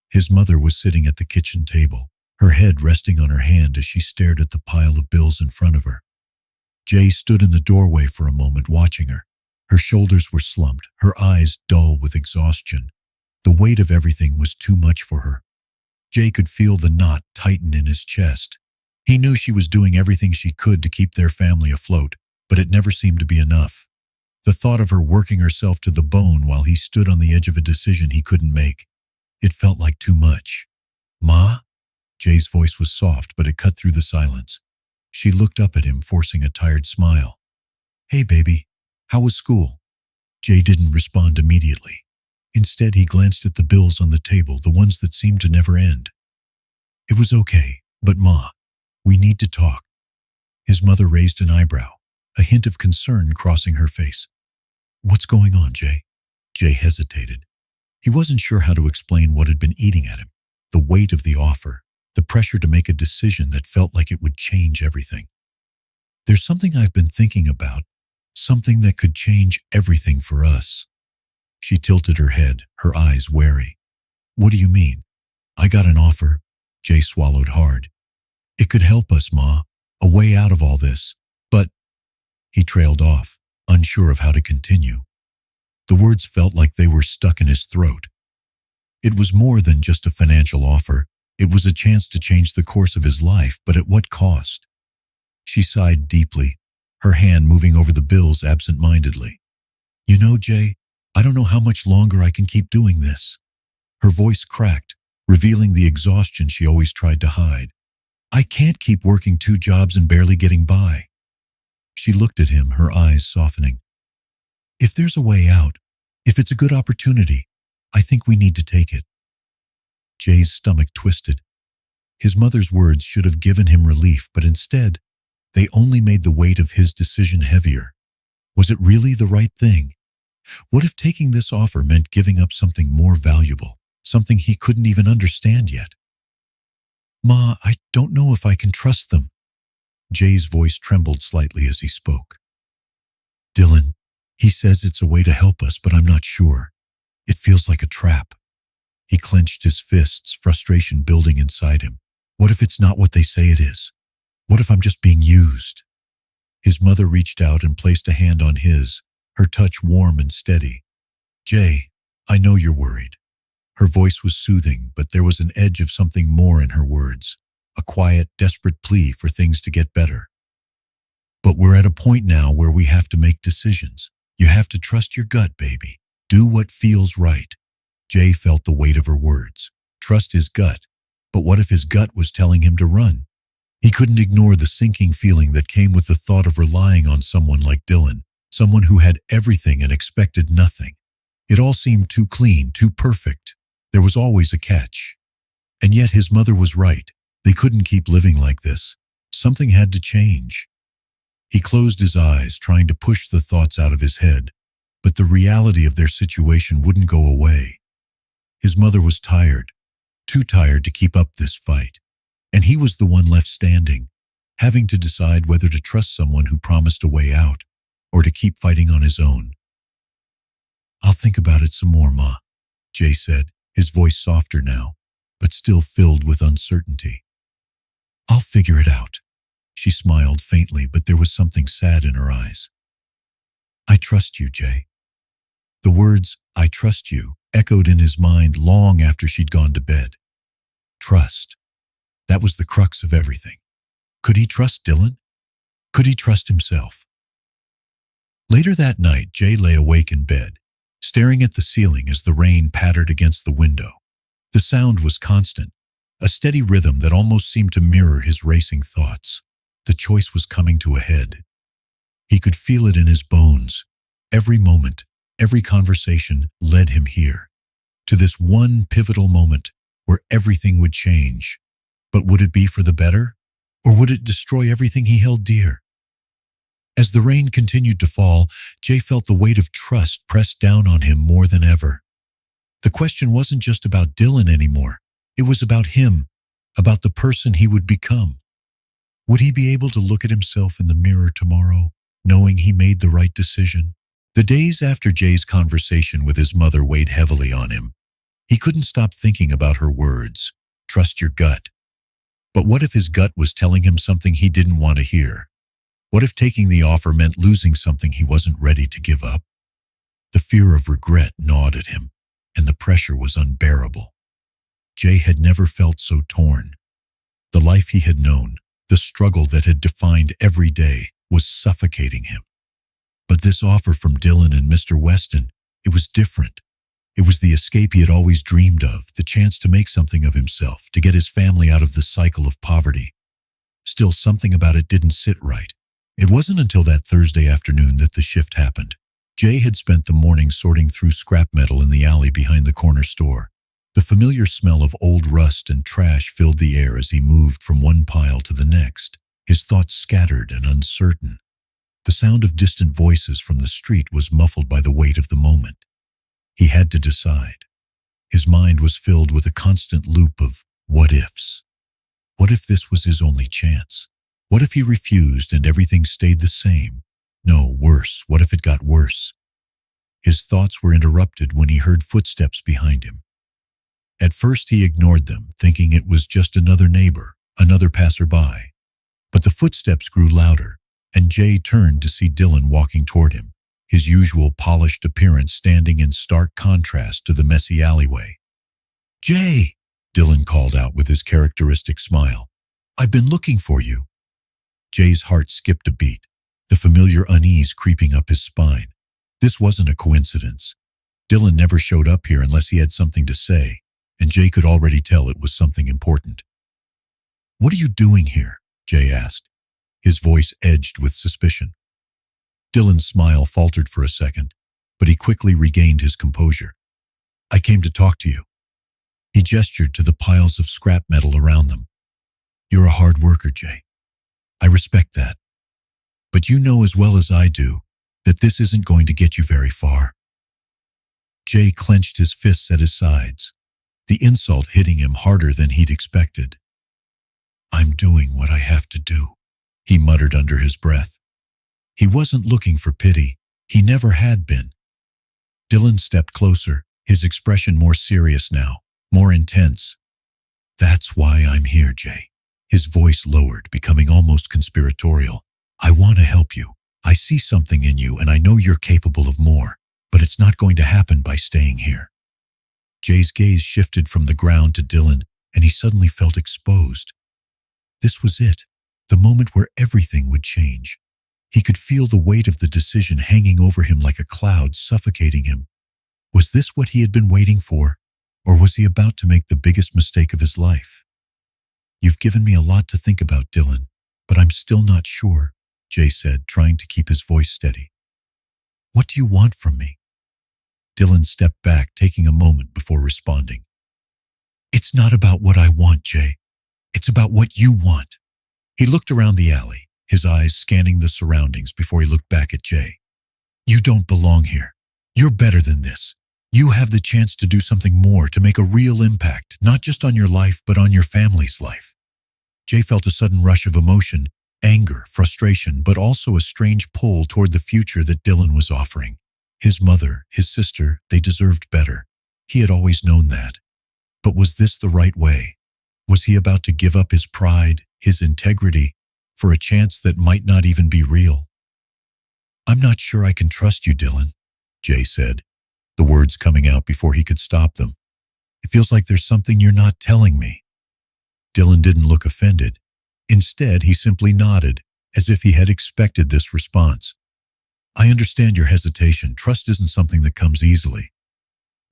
His mother was sitting at the kitchen table, her head resting on her hand as she stared at the pile of bills in front of her. Jay stood in the doorway for a moment watching her. Her shoulders were slumped, her eyes dull with exhaustion. The weight of everything was too much for her. Jay could feel the knot tighten in his chest. He knew she was doing everything she could to keep their family afloat, but it never seemed to be enough. The thought of her working herself to the bone while he stood on the edge of a decision he couldn't make, it felt like too much. "Ma?" Jay's voice was soft, but it cut through the silence. She looked up at him, forcing a tired smile. "Hey, baby, how was school?" Jay didn't respond immediately. Instead, he glanced at the bills on the table, the ones that seemed to never end. "It was okay, but Ma, we need to talk." His mother raised an eyebrow, a hint of concern crossing her face. "What's going on, Jay?" Jay hesitated. He wasn't sure how to explain what had been eating at him. The weight of the offer, the pressure to make a decision that felt like it would change everything. "There's something I've been thinking about, something that could change everything for us." She tilted her head, her eyes wary. "What do you mean?" "I got an offer." Jay swallowed hard. "It could help us, Ma, a way out of all this. But—" He trailed off, unsure of how to continue. The words felt like they were stuck in his throat. It was more than just a financial offer. It was a chance to change the course of his life, but at what cost? She sighed deeply, her hand moving over the bills absent-mindedly. "You know, Jay, I don't know how much longer I can keep doing this." Her voice cracked, revealing the exhaustion she always tried to hide. "I can't keep working 2 jobs and barely getting by." She looked at him, her eyes softening. "If there's a way out, if it's a good opportunity, I think we need to take it." Jay's stomach twisted. His mother's words should have given him relief, but instead, they only made the weight of his decision heavier. Was it really the right thing? What if taking this offer meant giving up something more valuable, something he couldn't even understand yet? "Ma, I don't know if I can trust them." Jay's voice trembled slightly as he spoke. "Dylan, he says it's a way to help us, but I'm not sure. It feels like a trap." He clenched his fists, frustration building inside him. What if it's not what they say it is? What if I'm just being used? His mother reached out and placed a hand on his, her touch warm and steady. "Jay, I know you're worried." Her voice was soothing, but there was an edge of something more in her words, a quiet, desperate plea for things to get better. "But we're at a point now where we have to make decisions. You have to trust your gut, baby. Do what feels right." Jay felt the weight of her words. Trust his gut. But what if his gut was telling him to run? He couldn't ignore the sinking feeling that came with the thought of relying on someone like Dylan, someone who had everything and expected nothing. It all seemed too clean, too perfect. There was always a catch. And yet his mother was right. They couldn't keep living like this. Something had to change. He closed his eyes, trying to push the thoughts out of his head, but the reality of their situation wouldn't go away. His mother was tired, too tired to keep up this fight, and he was the one left standing, having to decide whether to trust someone who promised a way out or to keep fighting on his own. "I'll think about it some more, Ma," Jay said, his voice softer now, but still filled with uncertainty. "I'll figure it out." She smiled faintly, but there was something sad in her eyes. "I trust you, Jay." The words, "I trust you," echoed in his mind long after she'd gone to bed. Trust. That was the crux of everything. Could he trust Dylan? Could he trust himself? Later that night, Jay lay awake in bed, staring at the ceiling as the rain pattered against the window. The sound was constant, a steady rhythm that almost seemed to mirror his racing thoughts. The choice was coming to a head. He could feel it in his bones. Every moment, every conversation led him here, to this one pivotal moment where everything would change. But would it be for the better? Or would it destroy everything he held dear? As the rain continued to fall, Jay felt the weight of trust pressed down on him more than ever. The question wasn't just about Dylan anymore. It was about him, about the person he would become. Would he be able to look at himself in the mirror tomorrow, knowing he made the right decision? The days after Jay's conversation with his mother weighed heavily on him. He couldn't stop thinking about her words, "Trust your gut." But what if his gut was telling him something he didn't want to hear? What if taking the offer meant losing something he wasn't ready to give up? The fear of regret gnawed at him, and the pressure was unbearable. Jay had never felt so torn. The life he had known, the struggle that had defined every day, was suffocating him. But this offer from Dylan and Mr. Weston, it was different. It was the escape he had always dreamed of, the chance to make something of himself, to get his family out of the cycle of poverty. Still, something about it didn't sit right. It wasn't until that Thursday afternoon that the shift happened. Jay had spent the morning sorting through scrap metal in the alley behind the corner store. The familiar smell of old rust and trash filled the air as he moved from one pile to the next, his thoughts scattered and uncertain. The sound of distant voices from the street was muffled by the weight of the moment. He had to decide. His mind was filled with a constant loop of what-ifs. What if this was his only chance? What if he refused and everything stayed the same? No, worse. What if it got worse? His thoughts were interrupted when he heard footsteps behind him. At first he ignored them, thinking it was just another neighbor, another passerby. But the footsteps grew louder, and Jay turned to see Dylan walking toward him, his usual polished appearance standing in stark contrast to the messy alleyway. "Jay!" Dylan called out with his characteristic smile. "I've been looking for you." Jay's heart skipped a beat, the familiar unease creeping up his spine. This wasn't a coincidence. Dylan never showed up here unless he had something to say, and Jay could already tell it was something important. "What are you doing here?" Jay asked, his voice edged with suspicion. Dylan's smile faltered for a second, but he quickly regained his composure. "I came to talk to you." He gestured to the piles of scrap metal around them. "You're a hard worker, Jay. I respect that. But you know as well as I do that this isn't going to get you very far." Jay clenched his fists at his sides, the insult hitting him harder than he'd expected. "I'm doing what I have to do," he muttered under his breath. He wasn't looking for pity. He never had been. Dylan stepped closer, his expression more serious now, more intense. "That's why I'm here, Jay." His voice lowered, becoming almost conspiratorial. "I want to help you. I see something in you, and I know you're capable of more, but it's not going to happen by staying here." Jay's gaze shifted from the ground to Dylan, and he suddenly felt exposed. This was it, the moment where everything would change. He could feel the weight of the decision hanging over him like a cloud, suffocating him. Was this what he had been waiting for, or was he about to make the biggest mistake of his life? "You've given me a lot to think about, Dylan, but I'm still not sure," Jay said, trying to keep his voice steady. "What do you want from me?" Dylan stepped back, taking a moment before responding. "It's not about what I want, Jay. It's about what you want." He looked around the alley, his eyes scanning the surroundings before he looked back at Jay. "You don't belong here. You're better than this. You have the chance to do something more, to make a real impact, not just on your life, but on your family's life." Jay felt a sudden rush of emotion, anger, frustration, but also a strange pull toward the future that Dylan was offering. His mother, his sister, they deserved better. He had always known that. But was this the right way? Was he about to give up his pride, his integrity, for a chance that might not even be real? "I'm not sure I can trust you, Dylan," Jay said, the words coming out before he could stop them. "It feels like there's something you're not telling me." Dylan didn't look offended. Instead, he simply nodded, as if he had expected this response. "I understand your hesitation. Trust isn't something that comes easily."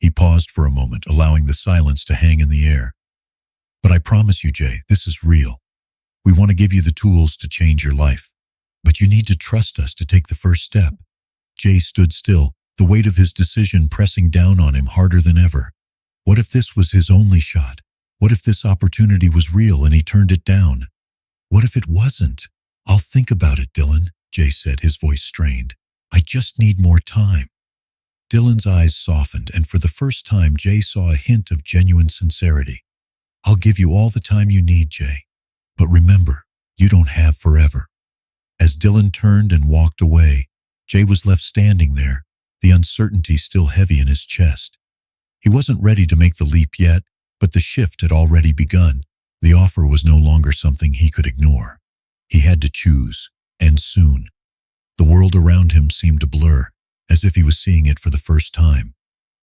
He paused for a moment, allowing the silence to hang in the air. "But I promise you, Jay, this is real. We want to give you the tools to change your life. But you need to trust us to take the first step." Jay stood still, the weight of his decision pressing down on him harder than ever. What if this was his only shot? What if this opportunity was real and he turned it down? What if it wasn't? "I'll think about it, Dylan," Jay said, his voice strained. "I just need more time." Dylan's eyes softened, and for the first time, Jay saw a hint of genuine sincerity. "I'll give you all the time you need, Jay. But remember, You don't have forever. As Dylan turned and walked away, Jay was left standing there, the uncertainty still heavy in his chest. He wasn't ready to make the leap yet, but the shift had already begun. The offer was no longer something he could ignore. He had to choose, and soon. The world around him seemed to blur, as if he was seeing it for the first time.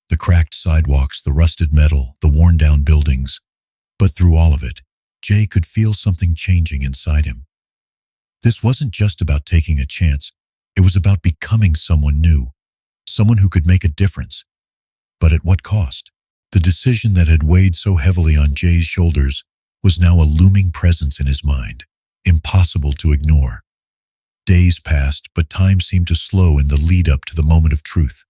The cracked sidewalks, the rusted metal, the worn-down buildings. But through all of it, Jay could feel something changing inside him. This wasn't just about taking a chance. It was about becoming someone new, someone who could make a difference. But at what cost? The decision that had weighed so heavily on Jay's shoulders was now a looming presence in his mind, impossible to ignore. Days passed, but time seemed to slow in the lead up to the moment of truth,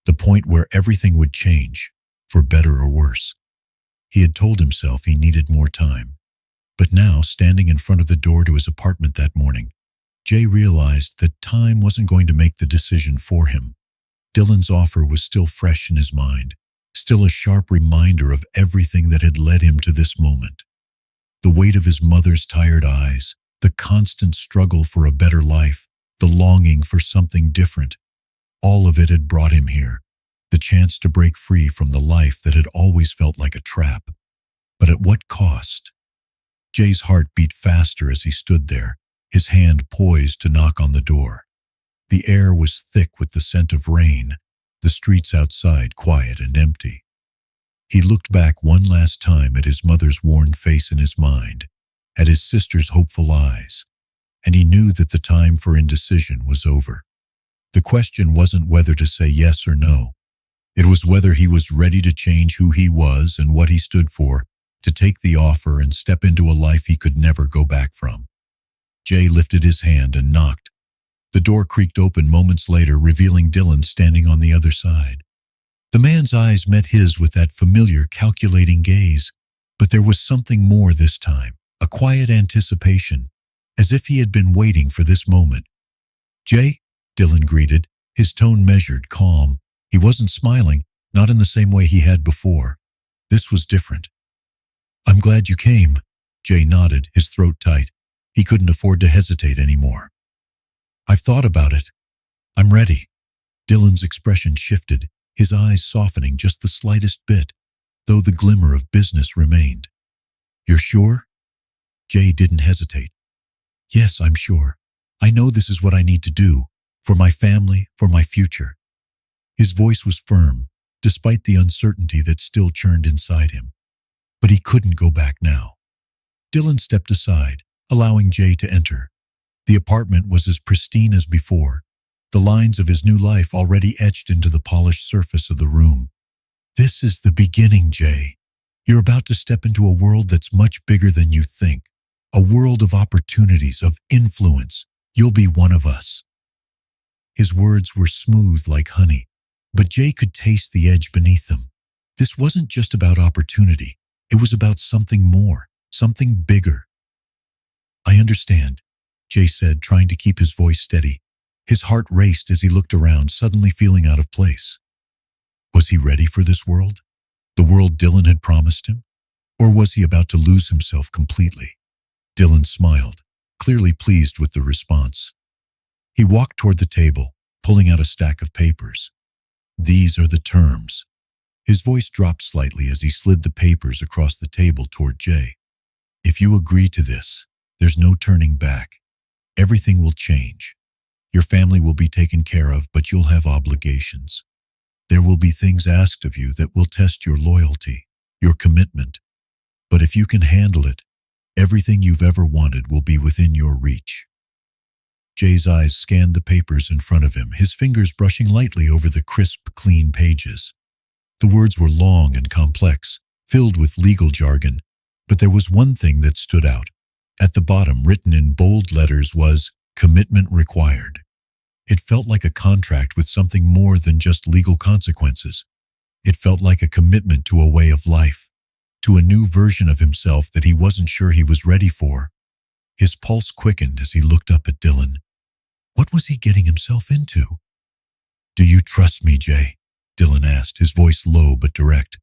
the point where everything would change, for better or worse. He had told himself he needed more time. But now, standing in front of the door to his apartment that morning, Jay realized that time wasn't going to make the decision for him. Dylan's offer was still fresh in his mind, still a sharp reminder of everything that had led him to this moment. The weight of his mother's tired eyes, the constant struggle for a better life, the longing for something different, all of it had brought him here, the chance to break free from the life that had always felt like a trap. But at what cost? Jay's heart beat faster as he stood there, his hand poised to knock on the door. The air was thick with the scent of rain, the streets outside quiet and empty. He looked back one last time at his mother's worn face in his mind, at his sister's hopeful eyes, and he knew that the time for indecision was over. The question wasn't whether to say yes or no. It was whether he was ready to change who he was and what he stood for, to take the offer and step into a life he could never go back from. Jay lifted his hand and knocked. The door creaked open moments later, revealing Dylan standing on the other side. The man's eyes met his with that familiar, calculating gaze, but there was something more this time, a quiet anticipation, as if he had been waiting for this moment. "Jay," Dylan greeted, his tone measured, calm. He wasn't smiling, not in the same way he had before. This was different. "I'm glad you came," Jay nodded, his throat tight. He couldn't afford to hesitate anymore. "I've thought about it. I'm ready." Dylan's expression shifted, his eyes softening just the slightest bit, though the glimmer of business remained. "You're sure?" Jay didn't hesitate. "Yes, I'm sure. I know this is what I need to do, for my family, for my future." His voice was firm, despite the uncertainty that still churned inside him. But he couldn't go back now. Dylan stepped aside, allowing Jay to enter. The apartment was as pristine as before, the lines of his new life already etched into the polished surface of the room. "This is the beginning, Jay. You're about to step into a world that's much bigger than you think, a world of opportunities, of influence. You'll be one of us." His words were smooth like honey, but Jay could taste the edge beneath them. This wasn't just about opportunity. It was about something more, something bigger. "I understand," Jay said, trying to keep his voice steady. His heart raced as he looked around, suddenly feeling out of place. Was he ready for this world? The world Dylan had promised him? Or was he about to lose himself completely? Dylan smiled, clearly pleased with the response. He walked toward the table, pulling out a stack of papers. "These are the terms." His voice dropped slightly as he slid the papers across the table toward Jay. "If you agree to this, there's no turning back. Everything will change. Your family will be taken care of, but you'll have obligations. There will be things asked of you that will test your loyalty, your commitment. But if you can handle it, everything you've ever wanted will be within your reach." Jay's eyes scanned the papers in front of him, his fingers brushing lightly over the crisp, clean pages. The words were long and complex, filled with legal jargon, but there was one thing that stood out. At the bottom, written in bold letters, was "Commitment Required." It felt like a contract with something more than just legal consequences. It felt like a commitment to a way of life, to a new version of himself that he wasn't sure he was ready for. His pulse quickened as he looked up at Dylan. What was he getting himself into? "Do you trust me, Jay?" Dylan asked, his voice low but direct.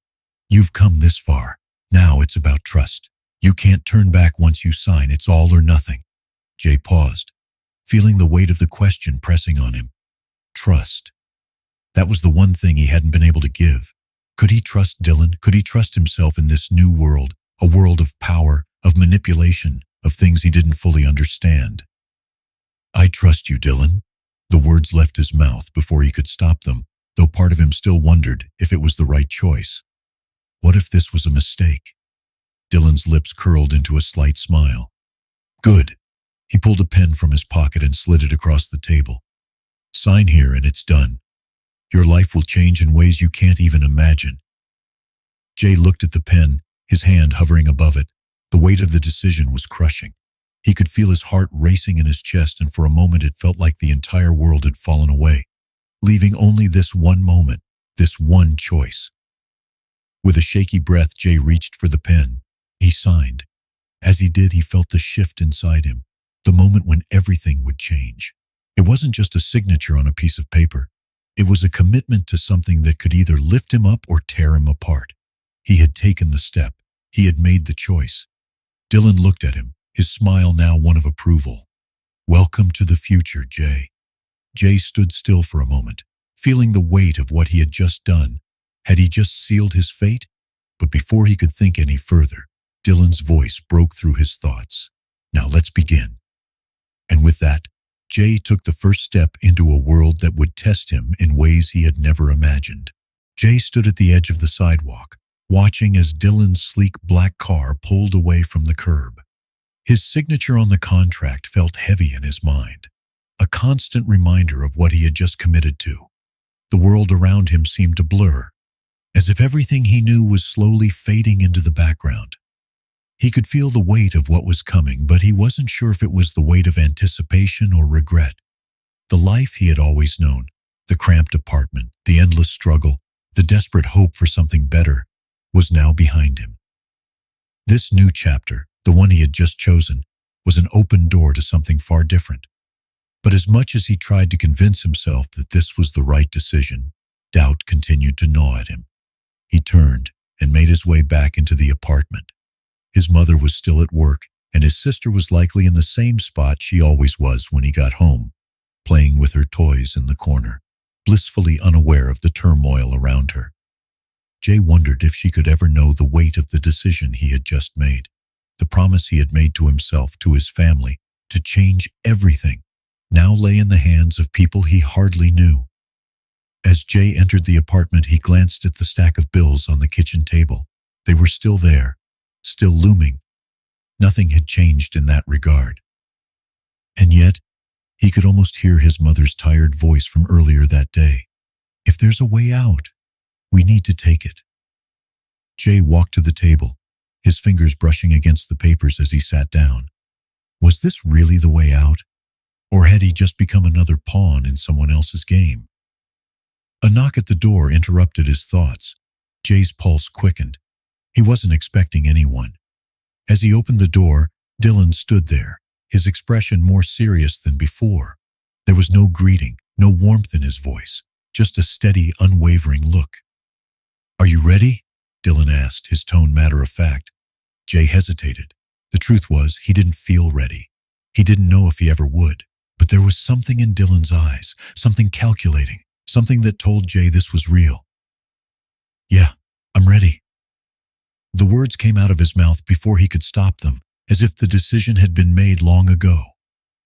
"You've come this far. Now it's about trust. You can't turn back once you sign. It's all or nothing." Jay paused, feeling the weight of the question pressing on him. Trust. That was the one thing he hadn't been able to give. Could he trust Dylan? Could he trust himself in this new world, a world of power, of manipulation, of things he didn't fully understand? I trust you, Dylan. The words left his mouth before he could stop them, though part of him still wondered if it was the right choice. What if this was a mistake? Dylan's lips curled into a slight smile. Good. He pulled a pen from his pocket and slid it across the table. Sign here and it's done. Your life will change in ways you can't even imagine. Jay looked at the pen, his hand hovering above it. The weight of the decision was crushing. He could feel his heart racing in his chest, and for a moment it felt like the entire world had fallen away, leaving only this one moment, this one choice. With a shaky breath, Jay reached for the pen. He signed. As he did, he felt the shift inside him, the moment when everything would change. It wasn't just a signature on a piece of paper. It was a commitment to something that could either lift him up or tear him apart. He had taken the step. He had made the choice. Dylan looked at him, his smile now one of approval. Welcome to the future, Jay. Jay stood still for a moment, feeling the weight of what he had just done. Had he just sealed his fate? But before he could think any further, Dylan's voice broke through his thoughts. Now let's begin. And with that, Jay took the first step into a world that would test him in ways he had never imagined. Jay stood at the edge of the sidewalk, watching as Dylan's sleek black car pulled away from the curb. His signature on the contract felt heavy in his mind, a constant reminder of what he had just committed to. The world around him seemed to blur, as if everything he knew was slowly fading into the background. He could feel the weight of what was coming, but he wasn't sure if it was the weight of anticipation or regret. The life he had always known, the cramped apartment, the endless struggle, the desperate hope for something better, was now behind him. This new chapter, the one he had just chosen, was an open door to something far different. But as much as he tried to convince himself that this was the right decision, doubt continued to gnaw at him. He turned and made his way back into the apartment. His mother was still at work, and his sister was likely in the same spot she always was when he got home, playing with her toys in the corner, blissfully unaware of the turmoil around her. Jay wondered if she could ever know the weight of the decision he had just made, the promise he had made to himself, to his family, to change everything, now lay in the hands of people he hardly knew. As Jay entered the apartment, he glanced at the stack of bills on the kitchen table. They were still there, still looming. Nothing had changed in that regard. And yet, he could almost hear his mother's tired voice from earlier that day. If there's a way out, we need to take it. Jay walked to the table, his fingers brushing against the papers as he sat down. Was this really the way out? Or had he just become another pawn in someone else's game? A knock at the door interrupted his thoughts. Jay's pulse quickened. He wasn't expecting anyone. As he opened the door, Dylan stood there, his expression more serious than before. There was no greeting, no warmth in his voice, just a steady, unwavering look. Are you ready? Dylan asked, his tone matter-of-fact. Jay hesitated. The truth was, he didn't feel ready. He didn't know if he ever would. But there was something in Dylan's eyes, something calculating, something that told Jay this was real. Yeah, I'm ready. The words came out of his mouth before he could stop them, as if the decision had been made long ago.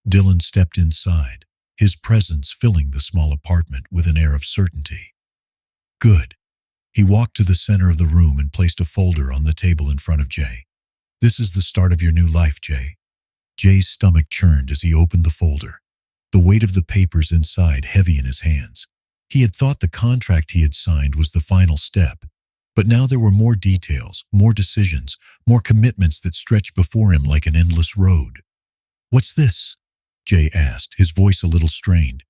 Dylan stepped inside, his presence filling the small apartment with an air of certainty. Good. He walked to the center of the room and placed a folder on the table in front of Jay. This is the start of your new life, Jay. Jay's stomach churned as he opened the folder, the weight of the papers inside heavy in his hands. He had thought the contract he had signed was the final step, but now there were more details, more decisions, more commitments that stretched before him like an endless road. What's this? Jay asked, his voice a little strained.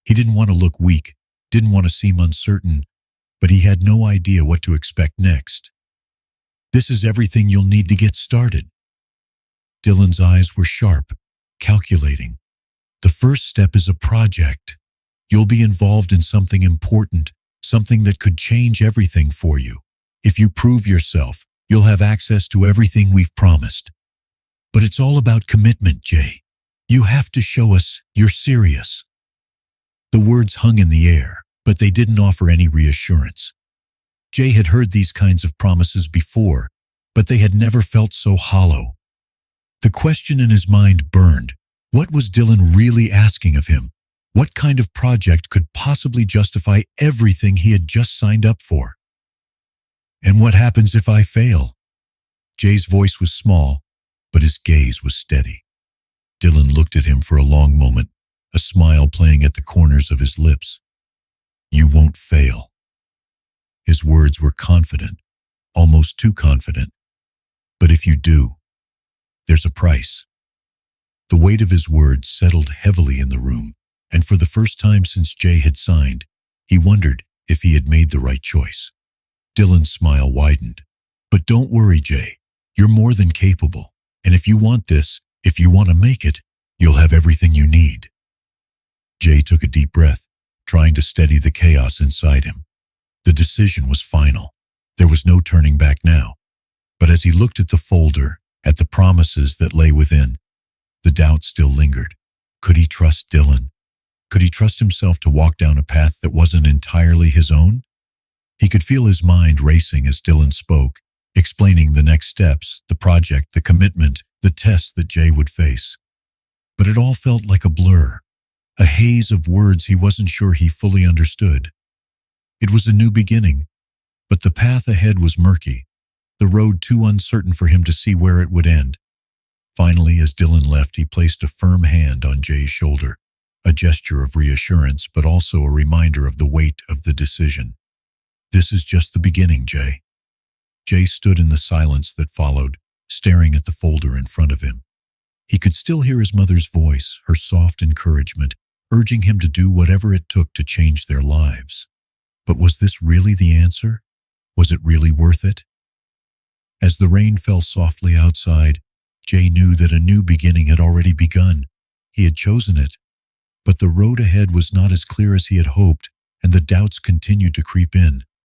He didn't want to look weak, didn't want to seem uncertain, but he had no idea what to expect next. This is everything you'll need to get started. Dylan's eyes were sharp, calculating. The first step is a project. You'll be involved in something important, something that could change everything for you. If you prove yourself, you'll have access to everything we've promised. But it's all about commitment, Jay. You have to show us you're serious." The words hung in the air, but they didn't offer any reassurance. Jay had heard these kinds of promises before, but they had never felt so hollow. The question in his mind burned. What was Dylan really asking of him? What kind of project could possibly justify everything he had just signed up for? "And what happens if I fail?" Jay's voice was small, but his gaze was steady. Dylan looked at him for a long moment, a smile playing at the corners of his lips. "You won't fail." His words were confident, almost too confident. "But if you do, there's a price." The weight of his words settled heavily in the room, and for the first time since Jay had signed, he wondered if he had made the right choice. Dylan's smile widened. "But don't worry, Jay. You're more than capable. And if you want this, if you want to make it, you'll have everything you need." Jay took a deep breath, trying to steady the chaos inside him. The decision was final. There was no turning back now. But as he looked at the folder, at the promises that lay within, the doubt still lingered. Could he trust Dylan? Could he trust himself to walk down a path that wasn't entirely his own? He could feel his mind racing as Dylan spoke, explaining the next steps, the project, the commitment, the tests that Jay would face. But it all felt like a blur, a haze of words he wasn't sure he fully understood. It was a new beginning, but the path ahead was murky, the road too uncertain for him to see where it would end. Finally, as Dylan left, he placed a firm hand on Jay's shoulder, a gesture of reassurance, but also a reminder of the weight of the decision. "This is just the beginning, Jay." Jay stood in the silence that followed, staring at the folder in front of him. He could still hear his mother's voice, her soft encouragement, urging him to do whatever it took to change their lives. But was this really the answer? Was it really worth it? As the rain fell softly outside, Jay knew that a new beginning had already begun. He had chosen it. But the road ahead was not as clear as he had hoped, and the doubts continued to creep in.